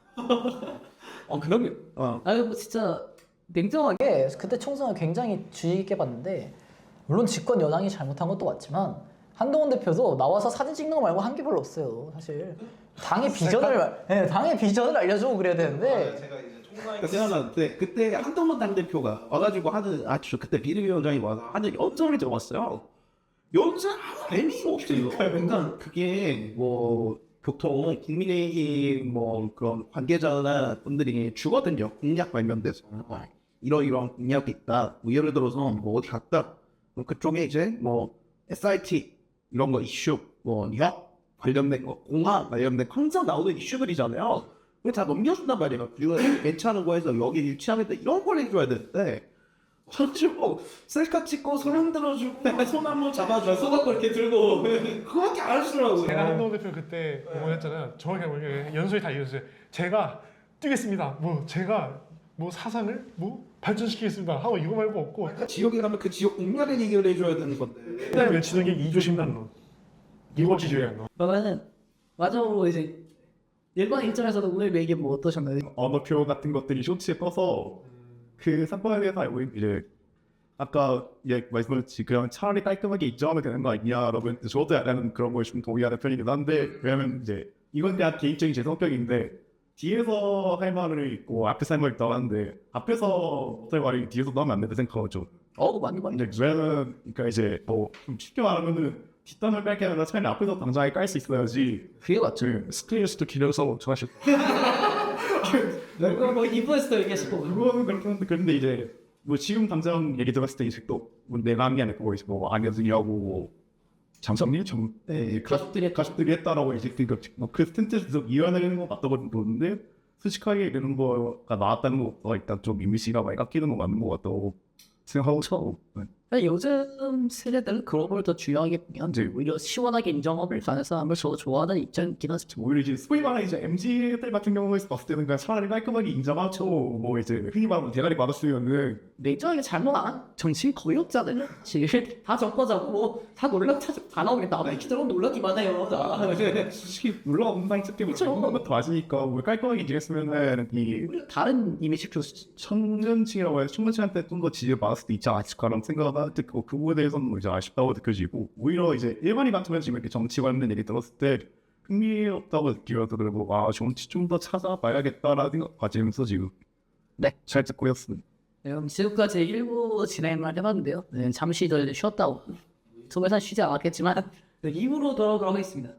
그러면 아니 뭐 진짜 냉정하게 그때 총선을 굉장히 주의 깊게 봤는데 물론 집권 여당이 잘못한 것도 맞지만 한동훈 대표도 나와서 사진 찍는 거 말고 한 게 별로 없어요 사실 당의 비전을 알려주고 그래야 되는데 생각나는데 그때 한동훈 당대표가 와가지고 하는 그때 비대위원장이 와서 하는 연설을 들어봤어요. 연설 의미가 없어요. 그러니까 그게 뭐 보통 국민의힘 뭐 그런 관계자나 분들이 주거든요. 공약 관련돼서 이러이러한 공약이 있다. 뭐 예를 들어서 뭐 어디 갔다. 그럼 그쪽에 이제 뭐 SIT 이런 거 이슈, 뭐 약 관련된 거, 공항 관련된 항상 나오는 이슈들이잖아요. 그게 다 넘겨준단 말이에요. 그리고 괜찮은 거에서 여기 일치하겠다 이런 걸 해줘야 되는데 저쪽 셀카 찍고 손 들어주고 손 한번 잡아줘 손 한번 이렇게 들고 그거밖에 안 하시더라고요. 제가 한동훈 대표 그때 응원했잖아요. 정확히 뭐냐 연설이 다 이랬어요. 제가 뛰겠습니다. 뭐 제가 뭐 사상을 뭐 발전시키겠습니다. 하고 이거 말고 없고 지역에 가면 그 지역 공약의 얘기를 해줘야 되는 건데 그다음에 외치는 게 이조심난론, 이거지주의한 그러면은 마지막으로 이제 일반 입장에서도 오늘 얘기 뭐 어떠셨나요? 언어표 같은 것들이 쇼츠에 떠서 그 사건에 대해서 알고 이제 아까 말씀하셨지 그냥 차라리 깔끔하게 인정하면 되는 거 아니냐라고 했는데 저도 약간 그런 거에 좀 동의하는 편이긴 한데 왜냐면 이제 이건 대한 개인적인 제 성격인데 뒤에서 할 말을 있고 앞에서 할 말이 있다고 하는데 앞에서 할 말이 뒤에서도 하면 안 된다 생각하죠. 맞는 거 근데 왜냐면 그러니까 이제 뭐 좀 쉽게 말하면은 뒷단을 뺄게 아니라 차라리 앞에서 당장에 깔 수 있어야지. 그게 맞죠. 스크린에서도 길어서 좋아하셨고 그거 뭐 2부에서도 얘기하시고 그거는 그렇게 하는데 그런데 이제 뭐 지금 당장 얘기 들었을 때 이제 또뭐 내가 한 게 아니고 뭐 안현승이하고 뭐 장성님 가족들이 했다라고 이제 그 스탠스에서 이해하는 거 맞다고 보는데 솔직하게 이런 거가 나왔다는 거가 일단 좀 이미지가 많이 깎이는 거 맞는 거 같다고 생각하고 요즘 세대들은 그런 걸 더 중요하게 보면 오히려 시원하게 인정하고 가는 사람을 저 좋아하는 입장이긴 하죠. 오히려 이제 소위 말하는 이제 MZ들 같은 경우에서 봤을 때는 그냥 차라리 깔끔하게 인정하죠. 뭐 이제 흔히 말하는 대가리 받았으면은 내정하게 잘못 안 한 정신 거의 없잖아요. 지금 다 적어자고 다 놀라 다 나오겠다. 아마 기다려 놀라기만 해요. 솔직히 놀라가 없는 마인드 때문에 그런 것도 맞으니까 뭐 깔끔하게 인정했으면은 이 다른 이미지 표시. 청년층이라고 해서 청년층한테 좀 더 지지를 받을 수도 있지 않을까라는 생각을 듣고 그 부분에 대해서는 이제 아쉽다고 느껴지고 오히려 이제 일반인 같으면 지금 이렇게 정치 관련 얘기 들었을 때 흥미없다고 느끼면서 그리고 아 정치 좀 더 찾아봐야겠다라는 생각 가지면서 지금 네. 잘 듣고 있습니다. 지금까지 1부 진행을 해봤는데요. 잠시 더 쉬었다고. 정말 쉬지 않았겠지만 2부로 돌아오도록 하겠습니다.